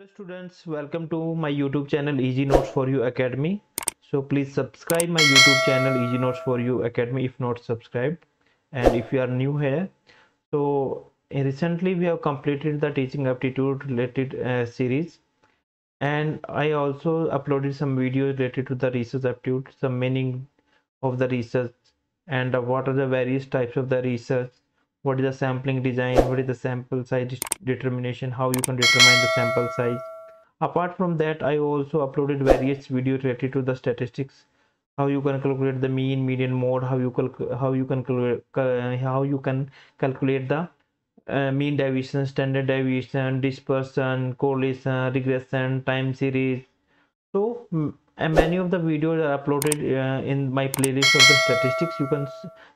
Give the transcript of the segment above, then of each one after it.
Hello students, welcome to my YouTube channel Easy Notes for You Academy. So please subscribe my YouTube channel Easy Notes for You Academy if not subscribed. And if you are new here, so recently we have completed the teaching aptitude related series, and I also uploaded some videos related to the research aptitude, some meaning of the research, and what are the various types of the research, what is the sampling design, what is the sample size determination, how you can determine the sample size. Apart from that, I also uploaded various videos related to the statistics, how you can calculate the mean, median, mode, how you can calculate the mean deviation, standard deviation, dispersion, correlation, regression, time series. So and many of the videos are uploaded in my playlist of the statistics. You can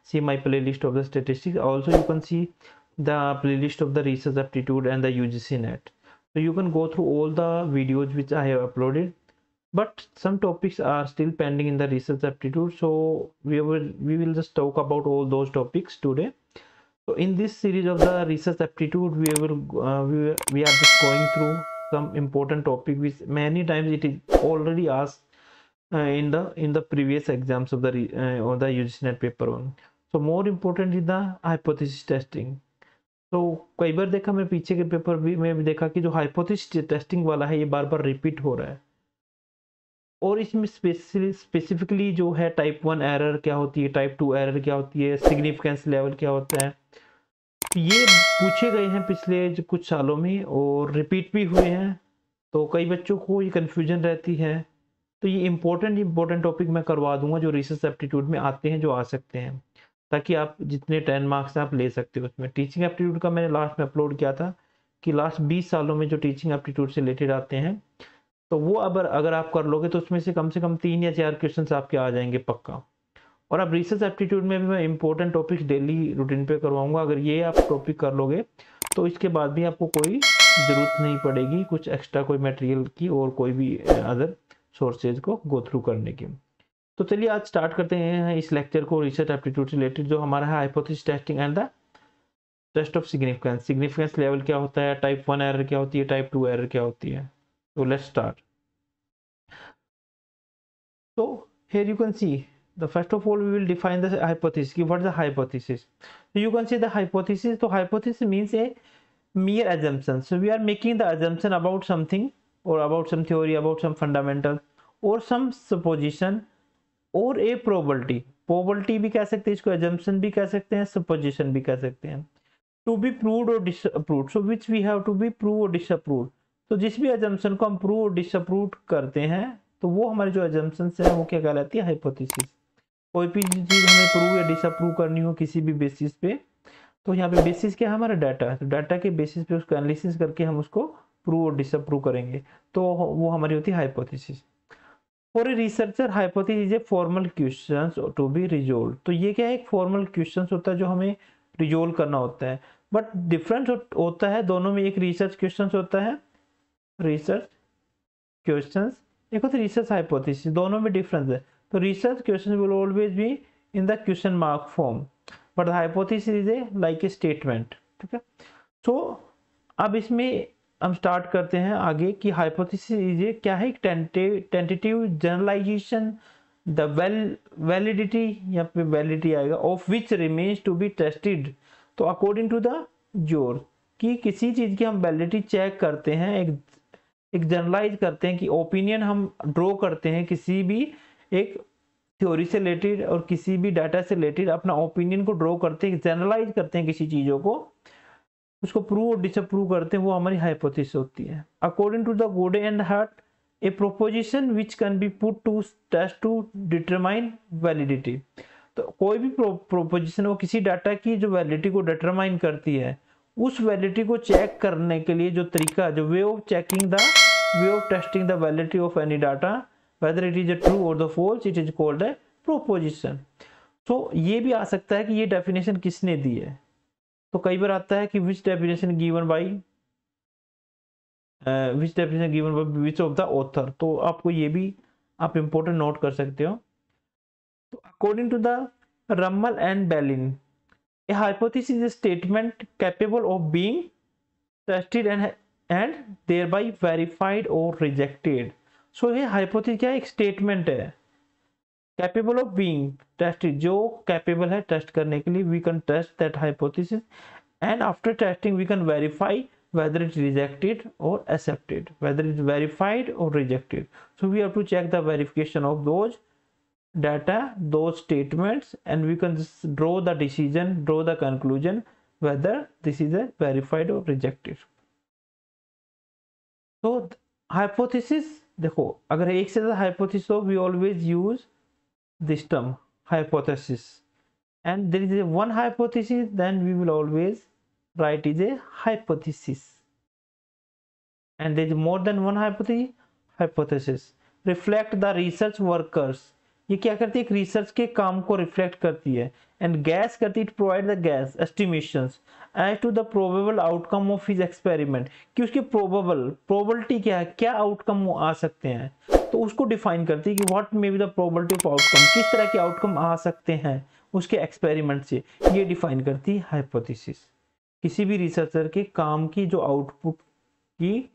see my playlist of the statistics. Also you can see the playlist of the research aptitude and the UGC net. So you can go through all the videos which I have uploaded, but some topics are still pending in the research aptitude, so we will just talk about all those topics today. So in this series of the research aptitude, we are just going through some important topic which many times it is already asked in the previous exams of the or the UGC NET paper 1. So more important is the hypothesis testing. तो कई बार देखा मैं पीछे के paper भी में देखा कि जो हाइपोथेसिस टेस्टिंग वाला है ये बार बार रिपीट हो रहा है, और इसमें स्पेसिफिकली जो है टाइप 1 एरर क्या होती है, टाइप 2 एरर क्या होती है, सिग्निफिकेंस लेवल क्या होता है, ये पूछे गए हैं पिछले कुछ सालों में और रिपीट भी हुए हैं। तो कई बच्चों को ये कन्फ्यूजन रहती है, तो ये इंपॉर्टेंट टॉपिक मैं करवा दूंगा जो रिसर्च एप्टीट्यूड में आते हैं, जो आ सकते हैं, ताकि आप जितने 10 मार्क्स आप ले सकते हो उसमें। टीचिंग एप्टीट्यूड का मैंने लास्ट में अपलोड किया था कि लास्ट 20 सालों में जो टीचिंग एप्टीट्यूड से रिलेटेड आते हैं, तो वो अगर आप कर लोगे तो उसमें से कम 3 या 4 क्वेश्चन आपके आ जाएंगे पक्का। और अब रिसर्च एप्टीट्यूड में भी मैं इंपॉर्टेंट टॉपिक डेली रूटीन पे करवाऊंगा। अगर ये आप टॉपिक कर लोगे तो इसके बाद भी आपको कोई ज़रूरत नहीं पड़ेगी कुछ एक्स्ट्रा कोई मटेरियल की और कोई भी अदर सोर्सेज को गो थ्रू करने की। तो चलिए आज स्टार्ट करते हैं इस लेक्चर को रिसर्च एप्टीट्यूड से रिलेटेड, जो हमारा है hypothesis testing and the test of significance. Significance level क्या होता है, टाइप 1 एरर क्या होती है, टाइप 2 एरर क्या होती है। तो let's start. So here you can see the first of all we will define the hypothesis. What is the hypothesis? So you can see the hypothesis. So hypothesis means a mere assumption. So we are making the assumption about something or about some theory, about some fundamental or some supposition or a probability. Probability भी कह सकते हैं इसको, assumption भी कह सकते हैं, supposition भी कह सकते हैं। To be proved or disapproved. So which we have to be proved or disapproved. तो जिस भी assumption को हम prove और disapprove करते हैं तो वो हमारी जो assumptions है वो क्या कहलाती है, हाइपोथेसिस। कोई भी चीज हमें प्रूव या डिसअप्रूव करनी हो किसी भी बेसिस पे, तो यहाँ पे बेसिस क्या है हमारा डाटा है, तो डाटा के बेसिस पे उसको एनालिसिस करके हम उसको प्रूव और डिसअप्रूव करेंगे, तो वो हमारी होती है hypothesis. For a researcher hypothesis is a formal questions to be resolve. तो ये क्या है, एक फॉर्मल क्वेश्चंस होता है जो हमें रिजोल्व करना होता है, बट डिफरेंस होता है दोनों में। एक रिसर्च क्वेश्चंस होता है, रिसर्च क्वेश्चंस, एक होता है रिसर्च हाइपोथेसिस, दोनों में डिफरेंस है। तो research question will always be in the question mark form, but the hypothesis is A like a statement. ठीक है, सो अब इसमें हम स्टार्ट करते हैं आगे कि हाइपोथेसिस इज ए क्या है, एक टेंटेटिव जनरलाइजेशन, द वैलिडिटी, यहाँ पे वैलिडिटी आएगा, of which remains to be tested. तो अकॉर्डिंग टू द जोर कि किसी चीज की हम वैलिडिटी चेक करते हैं, एक जनरलाइज करते हैं कि ओपिनियन हम ड्रॉ करते हैं किसी भी एक थ्योरी से रिलेटेड और किसी भी डाटा से रिलेटेड अपना ओपिनियन को ड्रॉ करते हैं, जनरलाइज करते हैं किसी चीज़ों को, उसको प्रूव और डिसअप्रूव करते हैं, वो हमारी हाइपोथेसिस होती है। According to the Goode and Hatt a proposition which can be put to test to determine validity. तो कोई भी प्रोपोजिशन वो किसी डाटा की जो वैलिडिटी को डिटरमाइन करती है, उस वैलिडिटी को चेक करने के लिए जो तरीका, जो way of checking the way of testing the validity of any data whether it is a true or the false, it is called a proposition. तो ये भी आ सकता है कि ये डेफिनेशन किसने दी है। तो कई बार आता है कि which definition given by which of the author। तो आपको ये भी आप इंपॉर्टेंट नोट कर सकते हो। तो according to the Rummel and Ballaine, a hypothesis is a statement capable of being tested and and thereby verified or rejected. So ये हाइपोथेसिस क्या है, एक स्टेटमेंट है, कैपेबल ऑफ बीइंग टेस्टेड, जो कैपेबल है टेस्ट करने के लिए, we can test that hypothesis and after testing we can verify whether it's rejected or accepted, whether it's verified or rejected. So we have to check the verification of those data, those statements, and we can just draw the decision, draw the conclusion whether this is a verified or rejected. So hypothesis, देखो अगर एक से ज़्यादा hypothesis हो, we always use this term hypothesis, and there is a one hypothesis, then we will always write is a hypothesis, and there is more than one hypothesis. Reflect the research workers, ये क्या करती है, एक research के काम को reflect करती है, एंड गैस करती है, it provide the guess estimations as to the probable outcome of his experiment, कि उसकी प्रोबेबिलिटी क्या है, क्या आउटकम आ सकते हैं, तो उसको डिफाइन करती है कि what may be the probability of outcome, किस तरह के आउटकम आ सकते हैं उसके एक्सपेरिमेंट से, ये डिफाइन करती है हाइपोथेसिस। किसी भी रिसर्चर के काम की जो आउटपुट की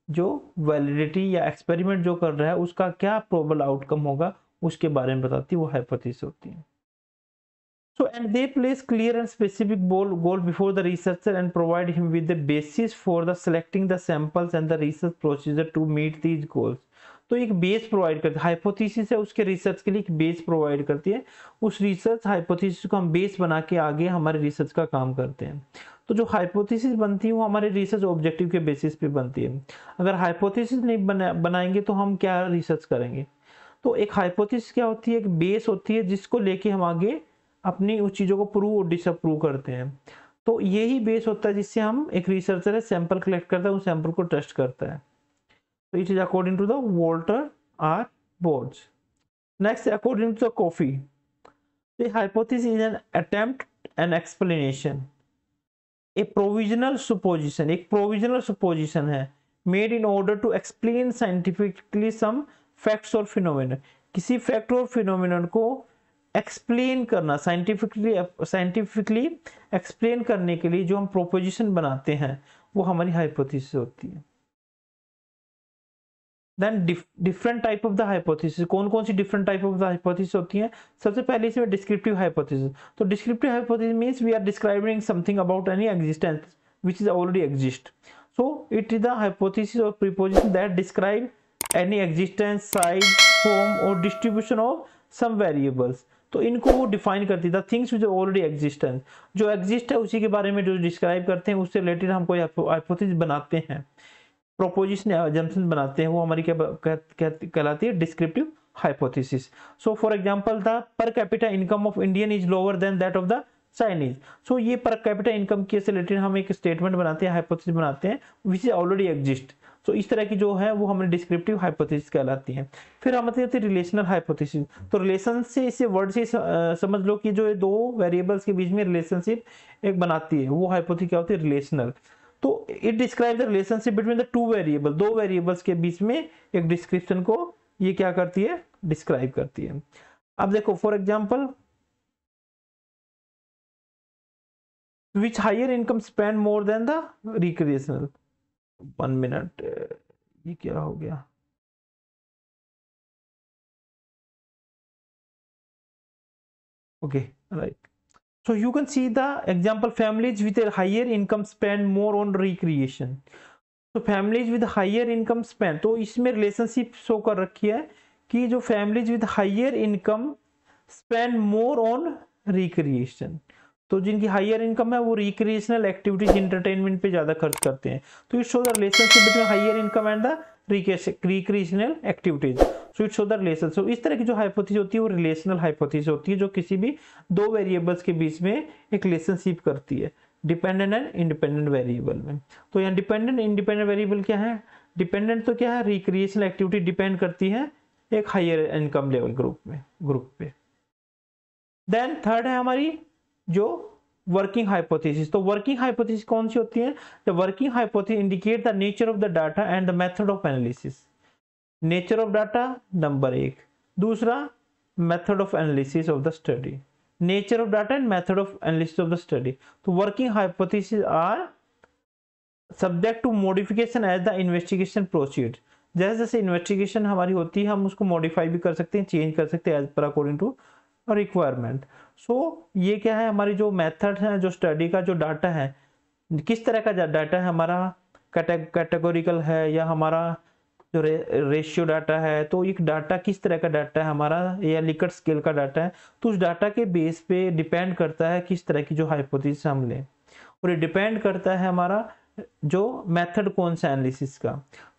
जो वैलिडिटी या एक्सपेरिमेंट जो कर रहा है उसका क्या प्रोबेबल आउटकम होगा उसके बारे में बताती है, वो हाइपोथेसिस होती है। So and they place clear and specific goal before the researcher and provide him with the basis for the selecting the samples and the research procedure to meet these goals. तो एक base provide करती है, hypothesis है उसके research के लिए एक base provide करती है, उस रिसर्च हाइपोथेसिस को हम बेस बना के आगे हमारे रिसर्च का काम करते हैं। तो जो हाइपोथेसिस बनती है वो हमारे रिसर्च ऑब्जेक्टिव के बेसिस पे बनती है। अगर हाइपोथेसिस नहीं बनाएंगे तो हम क्या रिसर्च करेंगे। तो एक हाइपोथेसिस क्या होती है, एक बेस होती है जिसको लेके हम आगे अपनी उस चीज़ों को प्रूव और डिसअप्रूव करते हैं। तो यही बेस होता है जिससे हम, एक रिसर्चर है सैंपल कलेक्ट करता है, उस सैंपल को टेस्ट करता है। तो it is according to the Walter R Borg's. Next according to the Coffey, the hypothesis is an attempt an explanation, a provisional supposition, एक प्रोविजनल सुपोजिशन है made in order to explain scientifically some facts or phenomena, किसी fact और phenomenon को explain करना, scientifically explain करने के लिए जो हम प्रोपोजिशन बनाते हैं वो हमारी हाइपोथेसिस होती है। Then different type of the hypothesis, कौन कौन सी different type of the hypothesis होती हैं। सबसे पहले इसमें डिस्क्रिप्टिव हाइपोथेसिस। तो descriptive hypothesis means we are describing something about any existence which is already exist. So it is the hypothesis or preposition that describe any existence, size, form or distribution of some variables. तो इनको वो define करती है, things which already existence, जो exist है उसी के बारे में जो डिस्क्राइब करते हैं, उससे रिलेटेड हम कोई हाइपोथेसिस बनाते हैं, प्रोपोजिशन या अजम्पशन बनाते हैं, वो हमारी क्या कहलाती है, descriptive hypothesis. So for example the per capita income of Indian is lower than that of the Chinese. So ये पर कैपिटा इनकम के से रिलेटेड हम एक स्टेटमेंट बनाते हैं, हाइपोथेसिस बनाते हैं विच इज ऑलरेडी एग्जिस्ट। तो इस तरह की जो है वो हमें डिस्क्रिप्टिव हाइपोथेसिस कहलाती है। फिर हमारी होती है रिलेशनल हाइपोथेसिस। तो रिलेशन से, इसे वर्ड से समझ लो कि जो दो वेरिएबल्स के बीच में रिलेशनशिप एक बनाती है, वो हाइपोथेसिस क्या होती है, रिलेशनल। तो it describe the relationship between the two variable, दो वेरिएबल्स के बीच में एक डिस्क्रिप्शन को ये क्या करती है, डिस्क्राइब करती है। अब देखो for example, which higher income spend more than the recreational. 1 minute, ये क्या हो गया, okay right. So you can see the example, families with a higher income spend more on recreation. तो families with higher income spend, तो इसमें relationship show कर रखी है कि जो families with higher income spend more on recreation, तो जिनकी हायर इनकम है वो रिक्रिएशनल एक्टिविटीज, इंटरटेनमेंट पे ज्यादा खर्च करते हैं। तो it show the relationship between higher income and the recreational activities. So it show the relation. So इस तरह की जो हाइपोथेसिस होती है वो रिलेशनल हाइपोथेसिस होती है, जो किसी भी दो वेरिएबल्स के बीच में एक रिलेशनशिप करती है, डिपेंडेंट एंड इंडिपेंडेंट वेरिएबल में। तो यहाँ डिपेंडेंट इंडिपेंडेंट वेरिएबल क्या है, डिपेंडेंट तो क्या है, रिक्रिएशनल एक्टिविटी डिपेंड करती है एक हायर इनकम लेवल ग्रुप पे। देन थर्ड है हमारी जो वर्किंग हाइपोथेसिस। तो वर्किंग हाइपोथेसिस कौन सी होती है, the working hypothesis indicate the nature of the data and the method of analysis. Nature of data number 1, दूसरा method of analysis of the study, nature of data and method of analysis of the study. तो working hypothesis are subject to modification as the investigation proceed. जैसे जैसे investigation हमारी होती है हम उसको modify भी कर सकते हैं, चेंज कर सकते हैं as per according to requirement. सो ये क्या है, हमारी जो मेथड है, जो स्टडी का जो डाटा है, किस तरह का डाटा है हमारा, कैटेगोरिकल है या हमारा जो रेशियो डाटा है, तो एक डाटा किस तरह का डाटा है हमारा, या लिकर्ट स्केल का डाटा है, तो उस डाटा के बेस पे डिपेंड करता है किस तरह की जो हाइपोथेसिस हम लें, और ये डिपेंड करता है हमारा जो मेथड कौन सा एनालिसिस का।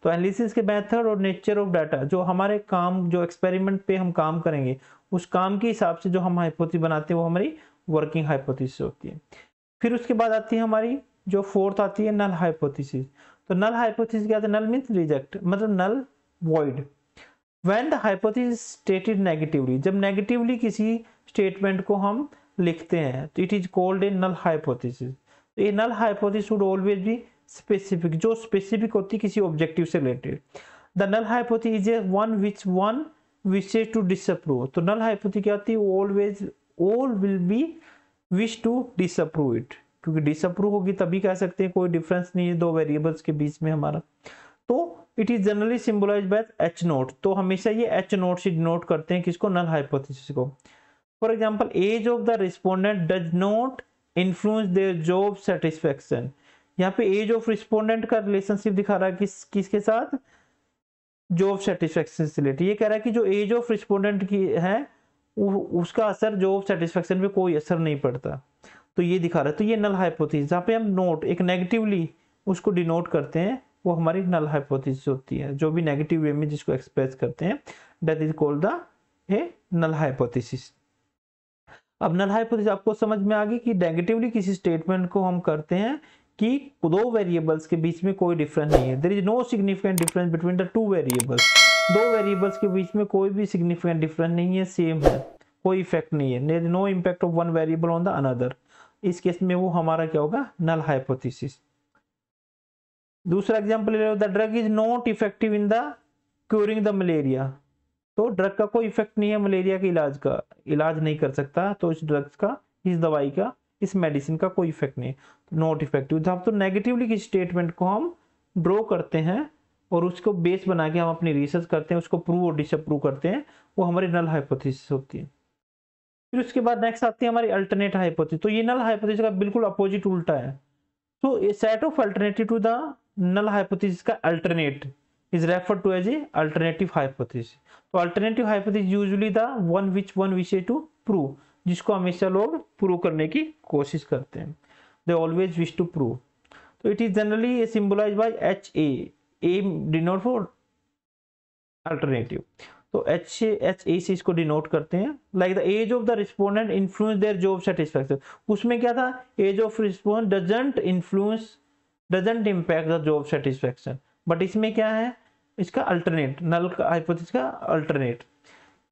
तो एनालिसिस के मेथड और नेचर ऑफ डाटा, जो हमारे काम, जो एक्सपेरिमेंट पे हम काम करेंगे उस काम के हिसाब से जो हम हाइपोथेसिस बनाते हैं वो हमारी वर्किंग हाइपोथेसिस होती है। फिर उसके बाद आती है हमारी जो फोर्थ आती है नल हाइपोथेसिस। तो नल हाइपोथेसिस क्या होता है, नल मींस रिजेक्ट, मतलब null void. When the hypothesis stated negatively, जब नेगेटिवली किसी स्टेटमेंट को हम लिखते हैं तो it is called a null hypothesis. A null hypothesis would always be specific, जो स्पेसिफिक होती है किसी ऑब्जेक्टिव से related. The null hypothesis is a one which one wishes to disapprove. तो नल हाइपोथेसिस क्या होती है, always all will be wish to disapprove it, क्योंकि डिसअप्रूव होगी तभी कह सकते हैं कोई डिफरेंस नहीं है दो वेरिएबल्स के बीच में हमारा। तो it is generally symbolize by H naught. तो हमेशा ये एच नोट से डिनोट करते हैं किसको, नल हाइपोथेसिस को। For example age of the respondent does not influence their job satisfaction. यहाँ पे एज ऑफ रिस्पोंडेंट का रिलेशनशिप दिखा रहा है किसके साथ, जॉब सेटिस्फेक्शन से रिलेटेड। ये कह रहा है कि जो एज ऑफ रिस्पोंडेंट की है उसका असर जॉब सेटिस्फेक्शन पे कोई असर नहीं पड़ता, तो ये दिखा रहा है। तो ये नल हाइपोथेसिस, जहाँ पे हम नोट एक नेगेटिवली उसको डिनोट करते हैं वो हमारी नल हाइपोथेसिस होती है, जो भी नेगेटिव वे में जिसको एक्सप्रेस करते हैं that is called the a null hypothesis. अब नल हाइपोथेसिस आपको समझ में आ गई कि नेगेटिवली किसी स्टेटमेंट को हम करते हैं कि दो वेरिएबल्स के बीच में कोई डिफरेंस नहीं है, there is no significant difference between the two variables. दो वेरिएबल्स के बीच में कोई भी सिग्निफिकेंट डिफरेंस नहीं है, सेम है, कोई इफेक्ट नहीं है, there is no impact of one variable on the another. इस केस में वो हमारा क्या होगा, नल हाइपोथेसिस। दूसरा एग्जांपल ले लो, the drug is not effective in the curing the malaria. तो ड्रग का कोई इफेक्ट नहीं है मलेरिया के इलाज का, इलाज नहीं कर सकता, तो इस ड्रग्स का, इस दवाई का, इस मेडिसिन का कोई इफेक्ट नहीं, नॉट इफेक्टिव। जब तो नेगेटिवली किसी स्टेटमेंट को हम ड्रॉ करते हैं और उसको बेस बना के हम अपनी रिसर्च करते हैं, उसको प्रूव और डिसअप्रूव करते हैं, वो हमारी नल हाइपोथेसिस होती है। फिर उसके बाद नेक्स्ट आती है हमारी अल्टरनेट हाइपोथेसिस। तो ये नल हाइपोथेसिस का बिल्कुल अपोजिट उल्टा है। तो a set of alternative to the null hypothesis का alternate is referred to as a alternative hypothesis। तो alternative hypothesis usually the one which one wishes to prove, जिसको हमेशा लोग प्रूव करने की कोशिश करते हैं, they always wish to prove। तो it is generally symbolized by HA, A denote for alternative, तो HA से इसको डिनोट करते हैं। Like the age of the respondent influence their job satisfaction, उसमें क्या था, age of respondent doesn't influence, doesn't impact the job satisfaction, but इसमें क्या है, इसका अल्टरनेट, नल हाइपोथेसिस का अल्टरनेट,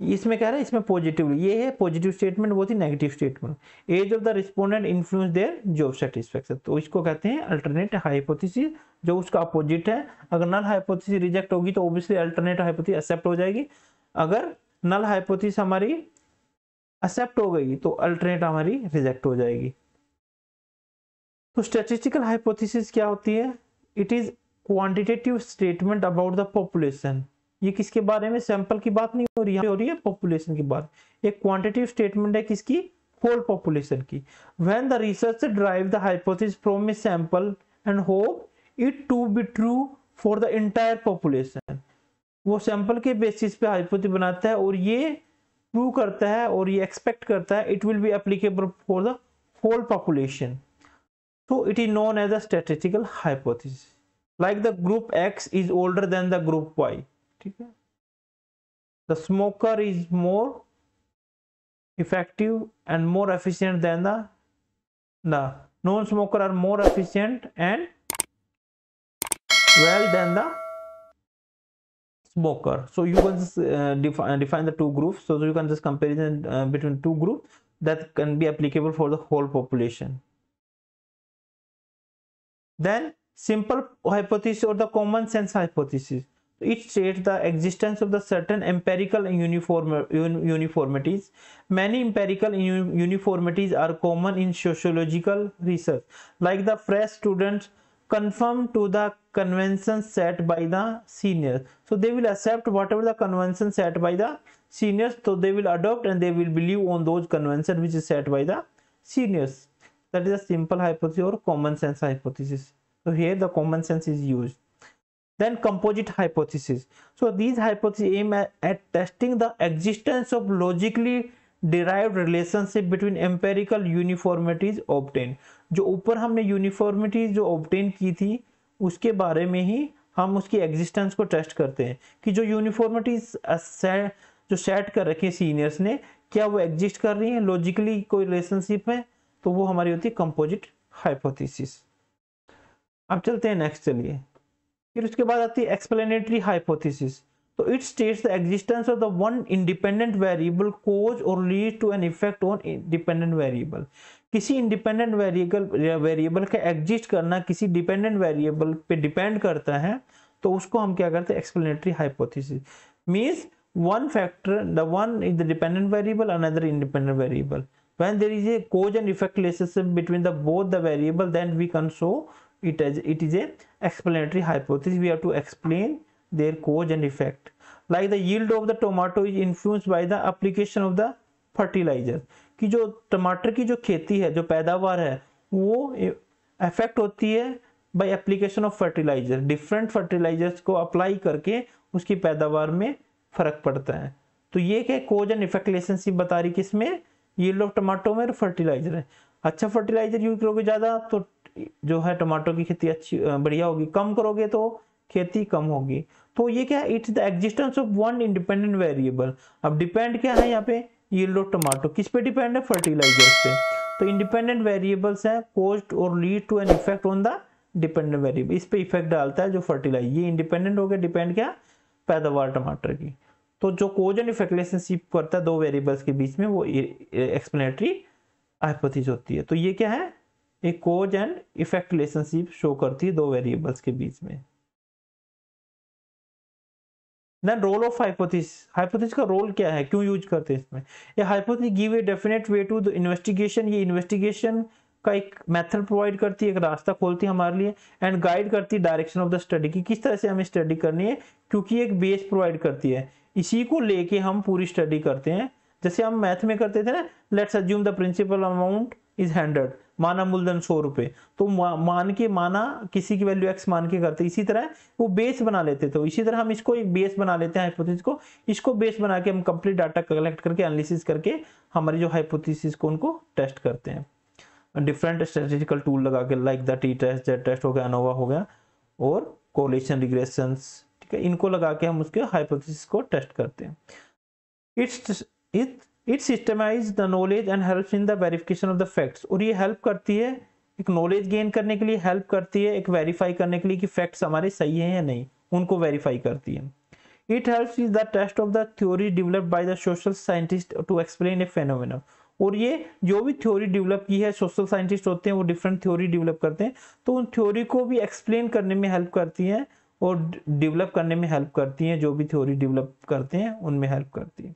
इसमें क्या है, इसमें पॉजिटिव, ये है पॉजिटिव स्टेटमेंट, वो थी negative statement. Age of the respondent influence their job satisfaction, तो इसको कहते हैं अल्टरनेट हाइपोथेसिस, जो उसका अपोजिट है। अगर नल हाइपोथेसिस रिजेक्ट होगी तो ऑब्वियसली अल्टरनेट हाइपोथेसिस एक्सेप्ट हो जाएगी। अगर नल हाइपोथेसिस हमारी एक्सेप्ट हो गई तो अल्टरनेट हमारी रिजेक्ट हो जाएगी। तो स्टैटिस्टिकल हाइपोथेसिस क्या होती है, it is quantitative statement about the population. ये किसके बारे में, सैंपल की बात नहीं हो रही है, हो रही है पॉपुलेशन की बात। एक क्वांटिटेटिव स्टेटमेंट है किसकी, होल पॉपुलेशन की। When the researcher drive the hypothesis from a sample and hope it to be true for the entire population, वो सैंपल के बेसिस पे हाइपोथेसिस बनाता है और ये प्रूव करता है और ये एक्सपेक्ट करता है it will be applicable for the whole population, so it is known as a statistical hypothesis। like the group X is older than the group Y, ठीक है, the smoker is more effective and more efficient than the non-smoker are more efficient and well than the smoker। so you can just define the two groups, so you can just comparison between two groups that can be applicable for the whole population। Then simple hypothesis or the common sense hypothesis, it states the existence of the certain empirical uniformities। many empirical uniformities are common in sociological research, like the fresh students conform to the conventions set by the seniors. So they will accept whatever the convention set by the seniors, so they will adopt and they will believe on those convention which is set by the seniors. That is a simple hypothesis or common sense hypothesis. So here the common sense is used. Then composite hypothesis. So these hypotheses aim at testing the existence of logically derived relationship between empirical uniformities obtained. जो ऊपर हमने uniformity जो obtain की थी उसके बारे में ही हम उसकी एग्जिस्टेंस को टेस्ट करते हैं कि जो यूनिफॉर्मिटीज जो सेट कर रखी है सीनियर्स ने, क्या वो एग्जिस्ट कर रही है, लॉजिकली कोई रिलेशनशिप है, तो वो हमारी होती है कंपोजिट हाइपोथेसिस। अब चलते हैं नेक्स्ट, चलिए फिर उसके बाद आती है एक्सप्लेनेटरी हाइपोथेसिस। तो it states the existence of the one independent variable cause और lead to an effect on independent variable. किसी इंडिपेंडेंट वेरिएबल का एग्जिस्ट करना किसी डिपेंडेंट वेरिएबल पे डिपेंड करता है, तो उसको हम क्या करते हैं, explanatory hypothesis. Means one factor, the one is the dependent variable, another independent variable. When there is a cause and effect relationship between the both the variable, then we can show it as it is a explanatory hypothesis. We have to explain their cause and effect. Like the yield of the tomato is influenced by the application of the fertilizer. कि जो टमाटर की जो खेती है, जो पैदावार है, वो अफेक्ट होती है by application of fertilizer. Different fertilizers को अप्लाई करके उसकी पैदावार में फर्क पड़ता है। तो ये क्या कोज एंड इफेक्ट रिलेशनशिप बता रही, किसमें, यील्ड ऑफ टमाटो में, फर्टिलाइजर है। अच्छा फर्टिलाइजर यूज करोगे ज्यादा तो जो है टमाटो की खेती अच्छी बढ़िया होगी, कम करोगे तो खेती कम होगी। तो ये क्या है, it's the existence of one independent variable. अब डिपेंड क्या है यहाँ पे, यील्ड ऑफ टमाटो किस पे डिपेंड है, फर्टिलाइजर से। तो इंडिपेंडेंट वेरिएबल्स है, कोज और lead to an effect on the dependent variable, इस पे इफेक्ट डालता है जो फर्टिलाइजर। ये इंडिपेंडेंट हो गया, डिपेंड क्या, पैदावार टमाटर की। तो जो कोज एंड इफेक्ट रिलेशनशिप करता है दो वेरिएबल्स के बीच में, वो एक्सप्लेनेटरी हाइपोथेसिस होती है। तो ये क्या है, एक cause and effect relationship show करती है दो वेरिएबल्स के बीच में। Then role of hypothesis. Hypothesis का रोल क्या है, क्यों यूज करते हैं इसमें। ये hypothesis give a definite way to the investigation. ये इन्वेस्टिगेशन का एक मेथड प्रोवाइड करती है, एक रास्ता खोलती है हमारे लिए, एंड गाइड करती है डायरेक्शन ऑफ द स्टडी की किस तरह से हमें स्टडी करनी है, क्योंकि एक बेस प्रोवाइड करती है। इसी को लेके हम पूरी स्टडी करते हैं। जैसे हम मैथ में करते थे ना, let's assume the principal amount is 100, माना मूलधन 100 रुपए, तो माना किसी की वैल्यू x मान के करते, इसी तरह वो बेस बना लेते। तो इसी तरह हम इसको एक बेस बना लेते हैं हाइपोथेसिस को, इसको बेस बना के हम कंप्लीट डाटा कलेक्ट करके एनालिसिस करके हमारी जो हाइपोथेसिस को उनको टेस्ट करते हैं डिफरेंट स्टैटिस्टिकल टूल लगा के, like the T test, Z test हो गया, अनोवा हो गया, और कोरिलेशन रिग्रेशंस, ठीक है, इनको लगा के हम उसके हाइपोथेसिस को टेस्ट करते हैं। It systemise the knowledge and helps in the verification of the facts. और ये हेल्प करती है, एक नॉलेज गेन करने के लिए हेल्प करती है, एक वेरीफाई करने के लिए कि फैक्ट्स हमारे सही हैं या नहीं, उनको वेरीफाई करती है। It helps is the test of the theory developed by the social scientist to explain a phenomena. और ये जो भी थ्योरी डेवलप की है, सोशल साइंटिस्ट होते हैं वो डिफरेंट थ्योरी डेवलप करते हैं, तो उन थ्योरी को भी एक्सप्लेन करने में हेल्प करती है और डेवलप करने में हेल्प करती हैं, जो भी थ्योरी डेवलप करते हैं उनमें हेल्प करती है।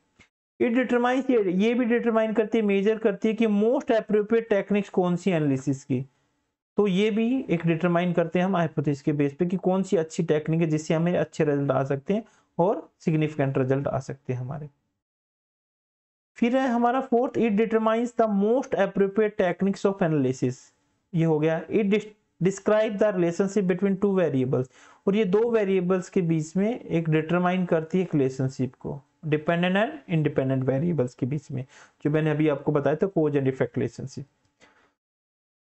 इट डिटरमाइंस, ये भी डिटरमाइन करती है, मेजर करती है कि मोस्ट एप्रोप्रिएट टेक्निक्स कौन सी एनालिसिस की। तो ये भी एक डिटरमाइन करते हैं हम हाइपोथेसिस के बेस पे कि कौन सी अच्छी टेक्निक है जिससे हमें अच्छे रिजल्ट आ सकते हैं और सिग्निफिकेंट रिजल्ट आ सकते हैं हमारे। फिर है हमारा fourth, it determines the most appropriate techniques of analysis. ये हो गया। It describe the relationship between two variables. और ये दो वेरिएबल्स के बीच में एक डिटरमाइन करती है रिलेशनशिप को, डिपेंडेंट एंड इंडिपेंडेंट वेरिएबल्स के बीच में, जो मैंने अभी आपको बताया था cause and effect relationship.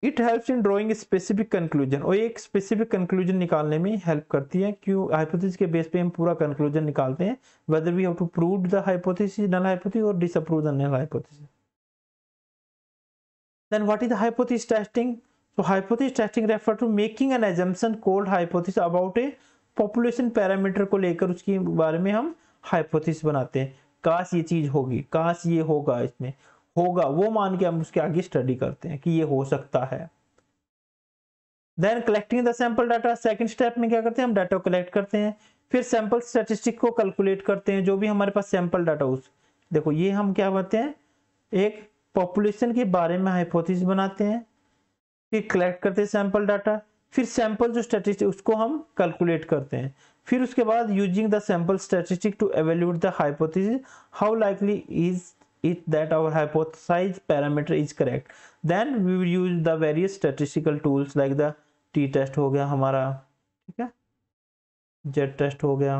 It helps in drawing specific conclusion. और एक स्पेसिफिक कंक्लूजन निकालने में हेल्प करती है, क्यों, हाइपोथेसिस के बेस पे हम पूरा कंक्लूजन निकालते हैं, whether we have to prove the hypothesis, null hypothesis, or disapprove the null hypothesis. Then what is the hypothesis testing. So hypothesis testing refer to making an assumption called hypothesis about a population parameter को लेकर उसके बारे में हम hypothesis बनाते हैं। काश ये चीज होगी, काश ये होगा, इसमें होगा, वो मान के हम उसके आगे स्टडी करते हैं कि ये हो सकता है। Then collecting the sample data, second step में क्या करते हैं, हम डाटा कलेक्ट करते हैं, फिर सैंपल स्टैटिस्टिक को कैलकुलेट करते हैं, जो भी हमारे पास सैंपल डाटा उस, देखो ये हम क्या करते हैं, एक पॉपुलेशन के बारे में हाइपोथेसिस बनाते हैं, फिर कलेक्ट करते हैं सैंपल डाटा, फिर सैंपल जो स्टैटिस्टिक उसको हम कैलकुलेट करते हैं, फिर उसके बाद using the sample statistic to evaluate the hypothesis how likely is it that our hypothesized parameter is correct, then we will use the various statistical tools like the t test हो गया हमारा, ठीक है, z test हो गया,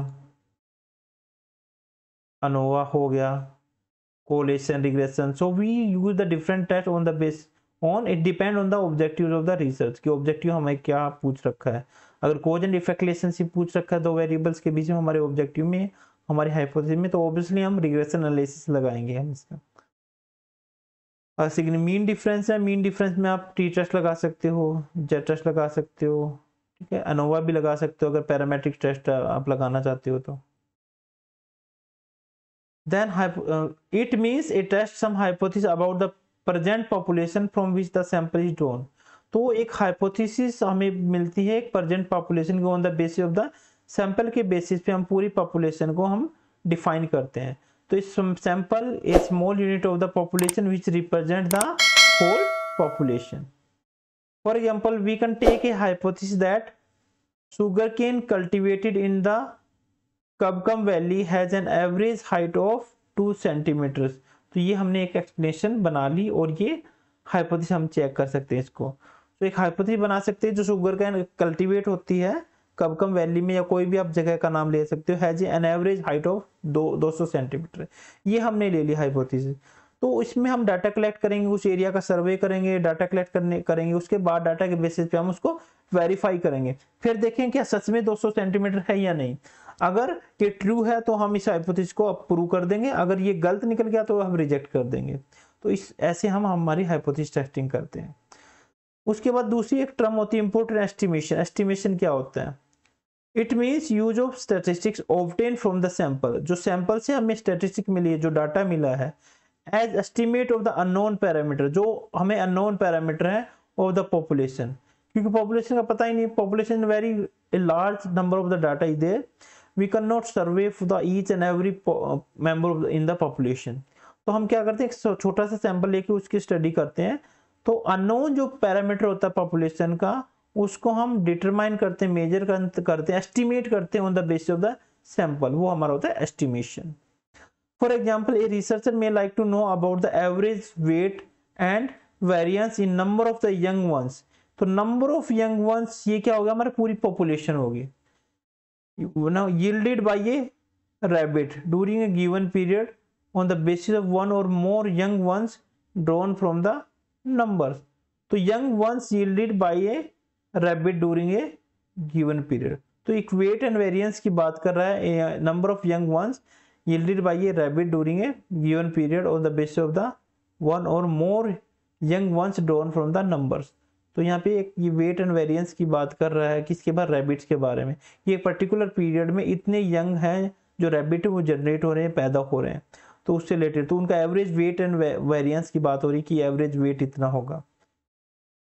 ANOVA हो गया, correlation regression. So we use the different tests on the base on it depend on the objectives of the research कि objective हमें क्या पूछ रखा है. अगर cause and effect relationship पूछ रखा है दो वेरिएबल्स के बीच में हमारे ऑब्जेक्टिव में, हमारी हाइपोथेसिस में, तो ऑब्वियसली हम रिग्रेशन एनालिसिस लगाएंगे हम इसका. मीन डिफरेंस है, मीन डिफरेंस में आप टी टेस्ट लगा सकते हो, जेड टेस्ट लगा सकते हो, ठीक है, अनोवा भी लगा सकते हो अगर पैरामेट्रिक टेस्ट आप लगाना चाहते हो तो. Then it means it test some hypothesis about the present population from which the sample is drawn. तो एक हाइपोथेसिस हमें मिलती है एक प्रेजेंट पॉपुलेशन को, on the basis of the sample के बेसिस पे हम पूरी पॉपुलेशन को हम डिफाइन करते हैं. तो इस sample a small unit of the population which represent the whole population. For example we can take a hypothesis that sugarcane cultivated in the कबकम valley has an average height of 2 centimetre. तो ये हमने एक explanation बना ली और ये hypothesis हम check कर सकते हैं इसको. तो एक हाइपोथेसिस बना सकते हैं जो शुगर कैन कल्टीवेट होती है कबकम वैली में या कोई भी आप जगह का नाम ले सकते हो, has an average height of 200 centimetre. ये हमने ले ली हाइपोथेसिस. तो इसमें हम डाटा कलेक्ट करेंगे, उस एरिया का सर्वे करेंगे, डाटा कलेक्ट करेंगे, उसके बाद डाटा के बेसिस पे हम उसको वेरीफाई करेंगे, फिर देखें क्या सच में 200 सेंटीमीटर है या नहीं. अगर ये ट्रू है तो हम इस हाइपोथेसिस को अप्रूव कर देंगे, अगर ये गलत निकल गया तो हम रिजेक्ट कर देंगे. तो इस ऐसे हम हमारी हाइपोथेसिस टेस्टिंग करते हैं. उसके बाद दूसरी एक टर्म होती है इंपोर्टेंट एस्टिमेशन. एस्टिमेशन क्या होता है? It means use of statistics obtain from the sample. जो सैंपल से हमें स्टैटिस्टिक मिली है, जो डाटा मिला है, as estimate of the unknown parameter, जो हमें अननोन पैरामीटर है ऑफ द पॉपुलेशन, क्योंकि पॉपुलेशन का पता ही नहीं. Population very large number of the data is there, we can not survey for the each and every member in the population. तो हम क्या करते हैं, एक छोटा सा सैंपल लेके उसकी स्टडी करते हैं. तो अननोन जो पैरामीटर होता है पॉपुलेशन का, उसको हम डिटरमाइन करते हैं, मेजर करते हैं, एस्टिमेट करते हैं on the basis of the sample. वो हमारा होता है estimation. For example, a researcher may like to know about the average weight and variance in number of the young ones. तो number of young ones ये क्या होगा, हमारी पूरी population होगी. Now yielded by a rabbit during a given period on the basis of one or more young ones drawn from the numbers. तो young ones yielded by a rabbit during a given period. तो एक weight and variance की बात कर रहा है, number of young ones yielded by a rabbit during a given period on the basis of the one or more young ones drawn from the numbers. तो यहाँ पे एक ये वेट एंड वेरिएंस की बात कर रहा है, किसके बारे, रैबिट्स के बारे में. ये पर्टिकुलर पीरियड में इतने यंग हैं जो रैबिट है वो जनरेट हो रहे हैं, पैदा हो रहे हैं, तो उससे रिलेटेड. तो उनका एवरेज वेट एंड वेरिएंस की बात हो रही है कि एवरेज वेट इतना होगा.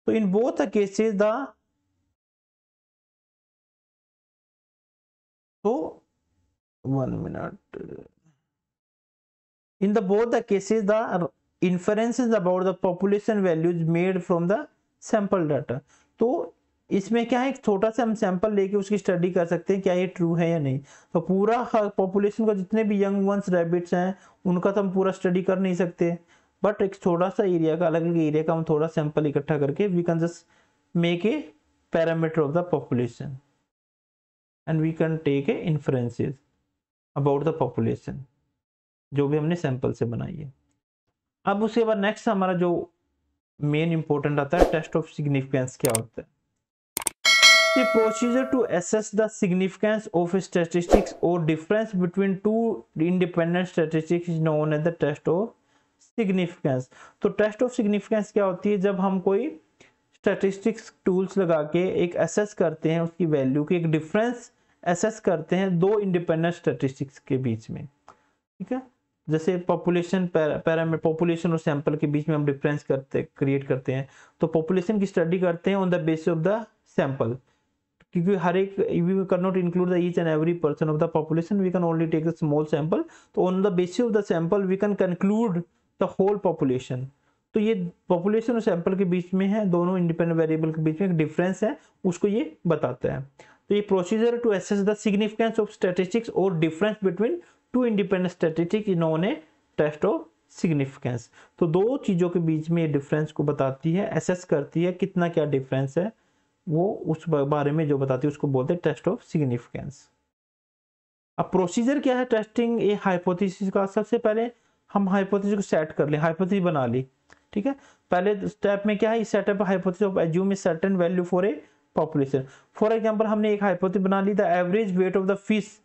तो in both the cases the तो 1 minute. In the both the cases, the inferences about the population values made from the sample data. तो इसमें क्या है, एक छोटा सा हम सैंपल लेके उसकी स्टडी कर सकते हैं क्या ये ट्रू है या नहीं. तो पूरा पॉपुलेशन का जितने भी यंग वंस रैबिट्स हैं उनका तो हम पूरा स्टडी कर नहीं सकते, बट एक छोटा सा एरिया का, अलग अलग एरिया का हम थोड़ा सैंपल इकट्ठा करके we can just make a parameter of the population and we can take a inferences about the population जो भी हमने सैंपल से बनाई है. अब उसके बाद नेक्स्ट हमारा जो मेन इंपॉर्टेंट आता है, टेस्ट ऑफ सिग्निफिकेंस क्या होता है. The procedure to assess the significance of statistics or difference between two independent statistics is known as the test of significance. तो टेस्ट ऑफ सिग्निफिकेंस क्या होती है, जब हम कोई स्टैटिस्टिक्स टूल्स लगा के एक असेस करते हैं उसकी वैल्यू की, एक डिफरेंस असेस करते हैं दो इंडिपेंडेंट स्टैटिस्टिक्स के बीच में. ठीक है, जैसे पॉपुलेशन पैरामीटर, पॉपुलेशन और सैंपल के बीच में हम डिफरेंस क्रिएट करते हैं. तो पॉपुलेशन की स्टडी करते हैं on the basis of the sample, क्योंकि हर एक we can not include the each and every person of the population, we can only take the small sample. तो on the basis of the sample we can conclude the whole population. तो ये population और sample के बीच में है, दोनों independent variable के बीच में एक डिफरेंस है, उसको ये बताता है। तो ये procedure to assess the significance of statistics or difference between two independent statistics is known a test of significance. तो दो चीजों के बीच में ये डिफरेंस को बताती है, असेस करती है कितना क्या डिफरेंस है, वो उस बारे में जो बताती है उसको बोलते हैं टेस्ट ऑफ सिग्निफिकेंस। अब प्रोसीजर क्या है टेस्टिंग ए हाइपोथेसिस का? सबसे पहले हम हाइपोथेसिस को सेट कर लें, हाइपोथेसिस बना ली, ठीक है। पहले स्टेप में क्या है, set up hypothesis of assume a certain value for a population. For example हमने एक हाइपोथेसिस बना ली, the average weight of the fish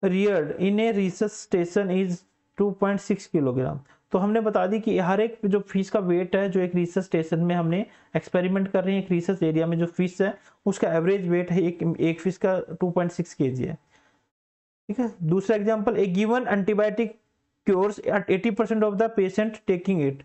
reared in a research station is 2.6 kilogram. तो हमने बता दी कि हर एक जो फिश का वेट है जो एक रिसर्च स्टेशन में हमने एक्सपेरिमेंट कर रहे हैं, एक रिसर्च एरिया में जो फिश है उसका एवरेज वेट है एक फिश का 2.6 kg है, ठीक है। दूसरा example, a given antibiotic cures 80% of the patient taking it.